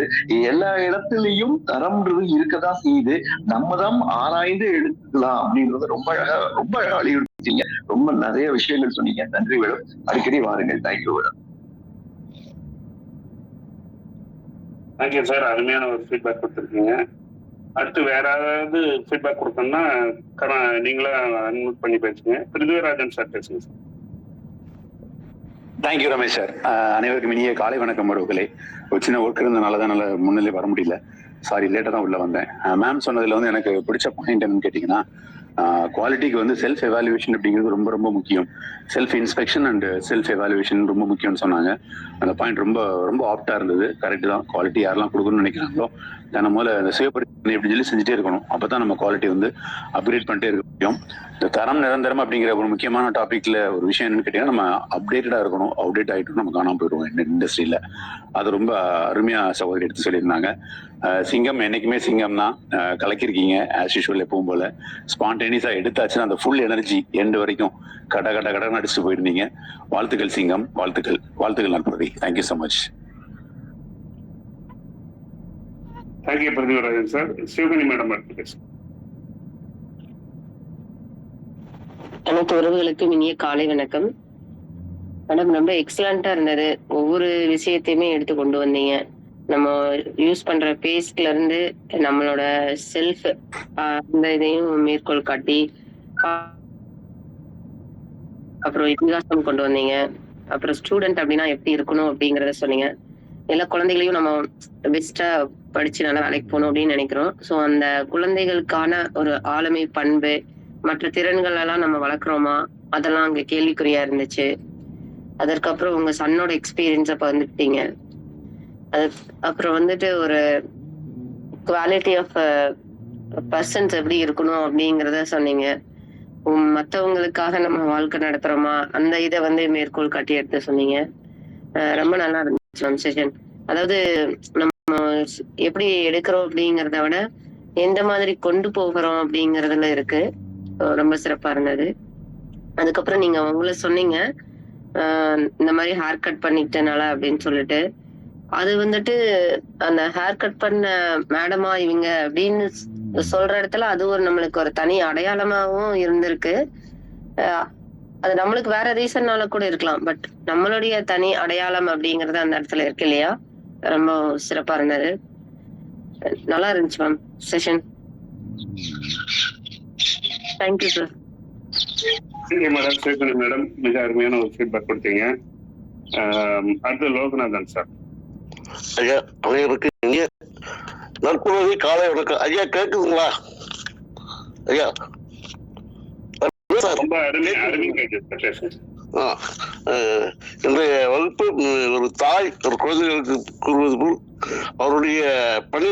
எல்லா இடத்துலயும் தரம்ன்றது இருக்கதான் செய்யுது. நம்ம தான் ஆராய்ந்து எடுத்துக்கலாம் அப்படின்றத ரொம்ப அழகா வலியுறுத்திங்க. ரொம்ப நிறைய விஷயங்கள் சொன்னீங்க. நன்றி மேடம். அடிக்கடி வாருங்கள். Thank you madam. Thank you sir. அருமையான ஒரு ஃபீட்பேக் கொடுத்துருக்கீங்க. அடுத்து வேற ஏதாவது ஃபீட்பேக் கொடுக்கணும்னா நீங்களா அன்மியூட் பண்ணி பேசுங்க. பிருத்திவிராஜன் சார் பேசுங்க சார். Thank you Ramesh sir. அனைவருக்கும் இனிய காலை வணக்கம் உறவுகளே. ஒரு சின்ன ஒர்க் இருந்தனால தான் நல்ல முன்னிலை வர முடியல. சாரி, லேட்டாக தான் உள்ள வந்தேன். மேம் சொன்னதுல வந்து எனக்கு பிடிச்ச பாயிண்ட் என்னன்னு கேட்டிங்கன்னா, குவாலிட்டிக்கு வந்து செல்ஃப் எவாலுவேஷன் அப்படிங்கிறது ரொம்ப ரொம்ப முக்கியம். Self inspection and self evaluation ரொம்ப முக்கியம்னு சொன்னாங்க. அந்த பாயிண்ட் ரொம்ப ரொம்ப ஆப்டா இருந்தது. கரெக்ட் தான். குவாலிட்டி யாரெல்லாம் கொடுக்கணும்னு நினைக்கிறாங்களோ தினம் போல அந்த சுய பரிசோதனை அப்படின்னு சொல்லி செஞ்சுட்டே இருக்கணும். அப்பதான் நம்ம குவாலிட்டி வந்து அப்கிரேட் பண்ணிட்டே இருக்க முடியும். இந்த தரம் நிரந்தரம் அப்படிங்கிற ஒரு முக்கியமான டாபிக்ல ஒரு விஷயம் என்னன்னு கேட்டீங்கன்னா, நம்ம அப்டேட்டடா இருக்கணும். அப்டேட் ஆகிட்டு நம்ம காணாம போயிடுவோம் இண்டஸ்ட்ரியில. அது ரொம்ப அருமையா சகோதரி எடுத்து சொல்லியிருந்தாங்க. சிங்கம் என்னைக்குமே சிங்கம் தான். கலக்கிருக்கீங்க ஆஸ் யூஷுவல் எப்பவும் போல. ஸ்பான்டேனியஸா எடுத்தாச்சுன்னா அந்த ஃபுல் எனர்ஜி எண்டு வரைக்கும் கட அடிச்சுட்டு போயிருந்தீங்க. வாழ்த்துக்கள் சிங்கம். வாழ்த்துக்கள் Narpathi. Thank you so much. Thank you Prithivirajan sir. Sivagani madam அடுத்து பேசுங்க. அனைத்து உறவுகளுக்கும் இனிய காலை வணக்கம் மேடம். ரொம்ப எக்ஸலண்டா இருந்தது. ஒவ்வொரு விஷயத்தையுமே எடுத்து கொண்டு வந்தீங்க. நம்ம யூஸ் பண்ற பேஸ்ட்ல இருந்து நம்மளோட செல்ஃப் அந்த இதையும் மேற்கோள் காட்டி, அப்புறம் இதிகாசம் கொண்டு வந்தீங்க. அப்புறம் ஸ்டூடெண்ட் அப்படின்னா எப்படி இருக்கணும் அப்படிங்கறத சொன்னீங்க. எல்லா குழந்தைகளையும் நம்ம பெஸ்டா படிச்சு நல்லா வேலைக்கு போகணும் அப்படின்னு நினைக்கிறோம். ஸோ அந்த குழந்தைகளுக்கான ஒரு ஆளுமை பண்பு, மற்ற திறன்கள் எல்லாம் நம்ம வளர்க்குறோமா, அதெல்லாம் அங்க கேள்விக்குறியா இருந்துச்சு. அதற்கப்புறம் உங்க சன்னோட எக்ஸ்பீரியன்ஸை பகிர்ந்துக்கிட்டீங்க. அது அப்புறம் வந்துட்டு ஒரு குவாலிட்டி ஆஃப் பர்சன்ஸ் எப்படி இருக்கணும் அப்படிங்கிறத சொன்னீங்க. மற்றவங்களுக்காக நம்ம வாழ்க்கை நடத்துறோமா, அந்த இதை வந்து மேற்கோள் காட்டி எடுத்து சொன்னீங்க. ரொம்ப நல்லா இருந்துச்சு மேம் செஷன். அதாவது நம்ம எப்படி எடுக்கிறோம் அப்படிங்கிறத விட எந்த மாதிரி கொண்டு போகிறோம் அப்படிங்கறதுல இருக்கு. ரொம்ப சிறப்பா இருந்தது. அதுக்கப்புறம் நீங்க உங்களை சொன்னீங்க இந்த மாதிரி ஹேர் கட் பண்ணிக்கிட்டனால அப்படின்னு சொல்லிட்டு, அது வந்துட்டு அந்த ஹேர் கட் பண்ண மேடமா இவங்க அப்படின்னு சொல்ற இடத்துல அது ஒரு நம்மளுக்கு ஒரு தனி அடையாளமாவும் இருந்திருக்கு. அது நம்மளுக்கு வேற ரீசன்னால கூட இருக்கலாம். பட் நம்மளுடைய தனி அடையாளம் அப்படிங்கறது அந்த இடத்துல இருக்கு இல்லையா. ரொம்ப சிறப்பா இருந்தது. நல்லா இருந்துச்சு ma'am session. Thank you sir. Madam Sekari madam மிக அருமையான ஒரு ஃபீட்பேக் கொடுத்தீங்க. அடுத்து லோகநாதன் சார். ஐயா அனைவருக்கு இனிய நற்புறவி காலை வணக்கம். ஐயா கேக்குதுங்களா ஐயா? ரொம்ப அருமை கேட்குது. இன்றைய வகுப்பு ஒரு தாய் ஒரு குழந்தைகளுக்கு கூறுவது போல் அவருடைய பணி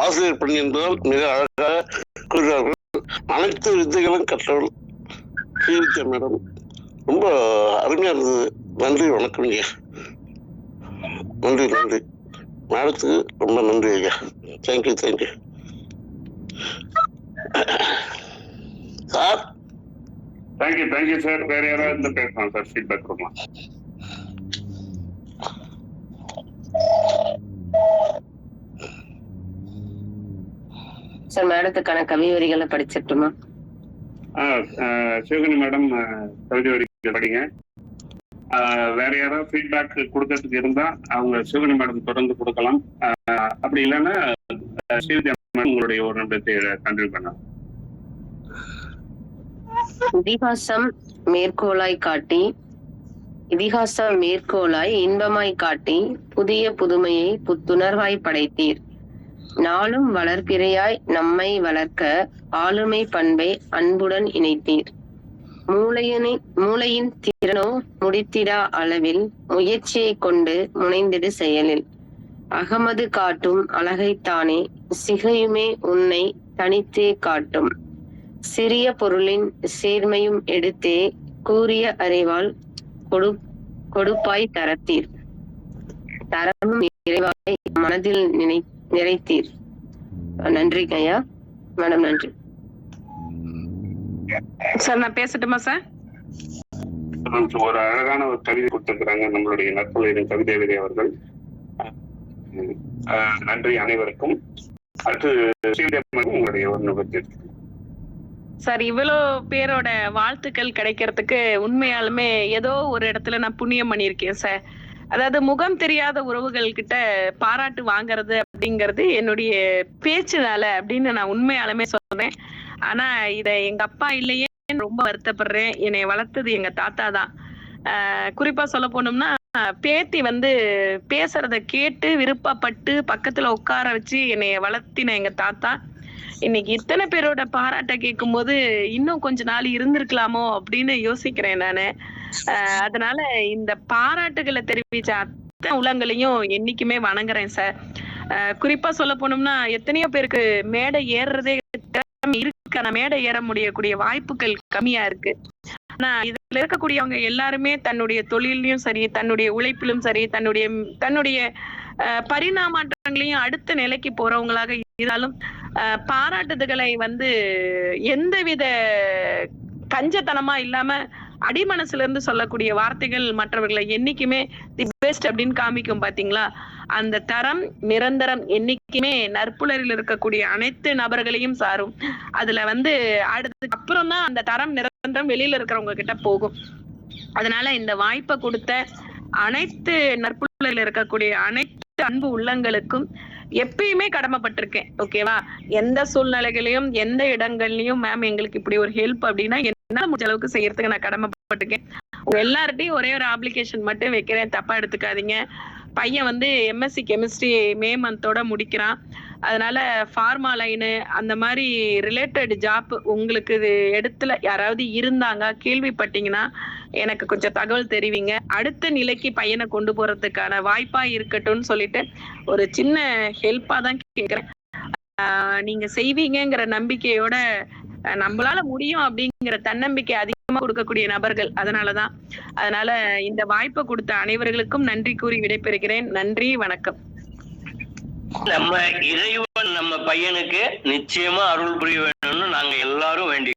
ஆசிரியர் பணி என்பதால் மிக அழகாக கூறுகிறார்கள். அனைத்து வித்தைகளும் கற்றவள் ஸ்ரீவித்யா மேடம். ரொம்ப அருமையா இருந்தது. நன்றி, வணக்கம் ஐயா. நன்றி மேடத்துக்கு ரொம்ப நன்றி ஐயா. Thank you sir. Thank you sir. வேற யாராவது பேசலாம் சார், ஃபீட்பேக் கொடுக்கலாம். சார் மேடத்துக்கான கவி வரிகளை படிச்சிட்டுமா? சிவகணி மேடம் கவிதை வரிகள் படிங்க. வேற யாராவது ஃபீட்பேக் கொடுக்கறதுக்கு இருந்தா அவங்க சிவகணி மேடம் தொடர்ந்து கொடுக்கலாம். அப்படி இல்லைன்னா ஸ்ரீவித்யா மேடம் உங்களுடைய ஒரு நிமிடத்தை கண்டினியூ பண்ணலாம். இதிகாசம் மேற்கோளாய் இன்பமாய் காட்டி புதிய புதுமையை புத்துணர்வாய் படைத்தீர். நாளும் வளர்பிறையாய் நம்மை வளர்க்க ஆளுமை பண்பை அன்புடன் இணைத்தீர். மூளையின் திறனோ முடித்திடா அளவில் முயற்சியை கொண்டு முனைந்திடு செயலில். அகமது காட்டும் அழகைத்தானே சிகையுமே உன்னை தனித்தே காட்டும். சிறிய பொருளின் சேர்மையும் எடுத்தே கூறிய அறிவால் கொடுப்பாய் தரத்தீர். தரமும் இறைவாய் மனதில் நிறைத்தீர். நன்றிங்க ஐயா. மேடம் நன்றி சார். நான் பேசட்டுமா சார்? ஒரு அழகான ஒரு கவிதை கொடுத்திருக்கிறாங்க நம்மளுடைய நற்பொழுதின் கவிதை அவர்கள். நன்றி அனைவருக்கும். அடுத்து உங்களுடைய ஒரு நிகழ்ச்சி சார். இவ்வளோ பேரோட வாழ்த்துக்கள் கிடைக்கிறதுக்கு உண்மையாலுமே ஏதோ ஒரு இடத்துல நான் புண்ணியம் பண்ணியிருக்கேன் சார். அதாவது முகம் தெரியாத உறவுகள் கிட்ட பாராட்டு வாங்குறது அப்படிங்கிறது என்னுடைய பேச்சுனால அப்படின்னு நான் உண்மையாலுமே சொல்றேன். ஆனா இத எங்க அப்பா இல்லையே ரொம்ப வருத்தப்படுறேன். என்னை வளர்த்தது எங்க தாத்தா தான். குறிப்பா சொல்ல போனோம்னா பேத்தி பேசுறத கேட்டு விருப்பப்பட்டு பக்கத்துல உட்கார வச்சு என்னைய வளர்த்தின எங்க தாத்தா இன்னைக்கு இத்தனை பேரோட பாராட்ட கேட்கும் போது இன்னும் கொஞ்ச நாள் இருந்திருக்கலாமோ அப்படின்னு யோசிக்கிறேன் நானு. அதனால இந்த பாராட்டுகளை தெரிவிச்ச அத்தனை உள்ளங்களையும் என்னைக்குமே வணங்குறேன் சார். குறிப்பா சொல்ல போனோம்னா எத்தனையோ பேருக்கு மேடை ஏறுறதே இருக்கு, ஆனா மேடை ஏற முடியக்கூடிய வாய்ப்புகள் கம்மியா இருக்கு. ஆனா இதுல இருக்கக்கூடியவங்க எல்லாருமே தன்னுடைய தொழிலையும் சரி, தன்னுடைய உழைப்பிலும் சரி, தன்னுடைய பரிணாமாற்றங்களையும் அடுத்த நிலைக்கு போறவங்களாக இருந்தாலும் பாராட்டுதல்களை எந்தவித கஞ்சத்தனமா இல்லாம அடிமனசுல இருந்து சொல்லக்கூடிய வார்த்தைகள் மற்றவர்களை என்னைக்குமே தி பெஸ்ட் அப்படின்னு காமிக்கும். பாத்தீங்களா? அந்த தரம் நிரந்தரம் என்னைக்குமே நற்புலரில் இருக்கக்கூடிய அனைத்து நபர்களையும் சாரும். அதுல அடுத்ததுக்கு அப்புறம் தான் அந்த தரம் நிரந்தரம் வெளியில இருக்கிறவங்க கிட்ட போகும். அதனால இந்த வாய்ப்பை கொடுத்த அனைத்து நற்புலரில் இருக்கக்கூடிய அனைத்து அன்பு உள்ளங்களுக்கும் எப்பயுமே கடமைப்பட்டிருக்கேன். ஓகேவா? எந்த சூழ்நிலைகளையும் எந்த இடங்கள்லயும் மேம் எங்களுக்கு இப்படி ஒரு ஹெல்ப் அப்படின்னா என்னால முடிஞ்ச அளவுக்கு செய்யறதுக்கு நான் கடமைப்பட்டிருக்கேன். எல்லார்ட்டையும் ஒரே ஒரு அப்ளிகேஷன் மட்டும் வைக்கிறேன், தப்பா எடுத்துக்காதீங்க. பையன் எம்எஸ்சி கெமிஸ்ட்ரி மே மந்தோட முடிக்கிறான். அதனால ஃபார்மா லைனு அந்த மாதிரி ரிலேட்டட் ஜாப் உங்களுக்கு இது இடத்துல யாராவது இருந்தாங்க கேள்விப்பட்டீங்கன்னா எனக்கு கொஞ்சம் தகவல் தெரிவிங்க. அடுத்த நிலைக்கு பையனை கொண்டு போறதுக்கான வாய்ப்பா இருக்கட்டும்னு சொல்லிட்டு ஒரு சின்ன ஹெல்ப்பா தான் கேட்கிறேன். நீங்க செய்வீங்கங்கிற நம்பிக்கையோட நம்மளால முடியும் அப்படிங்கிற தன்னம்பிக்கை அதிகமா கொடுக்கக்கூடிய நபர்கள். அதனால இந்த வாய்ப்பை கொடுத்த அனைவர்களுக்கும் நன்றி கூறி விடைபெறுகிறேன். நன்றி, வணக்கம். நம்ம இறைவன் நம்ம பையனுக்கு நிச்சயமா அருள் புரிய வேணும்னு நாங்க எல்லாரும் வேண்டி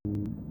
வணக்கம்.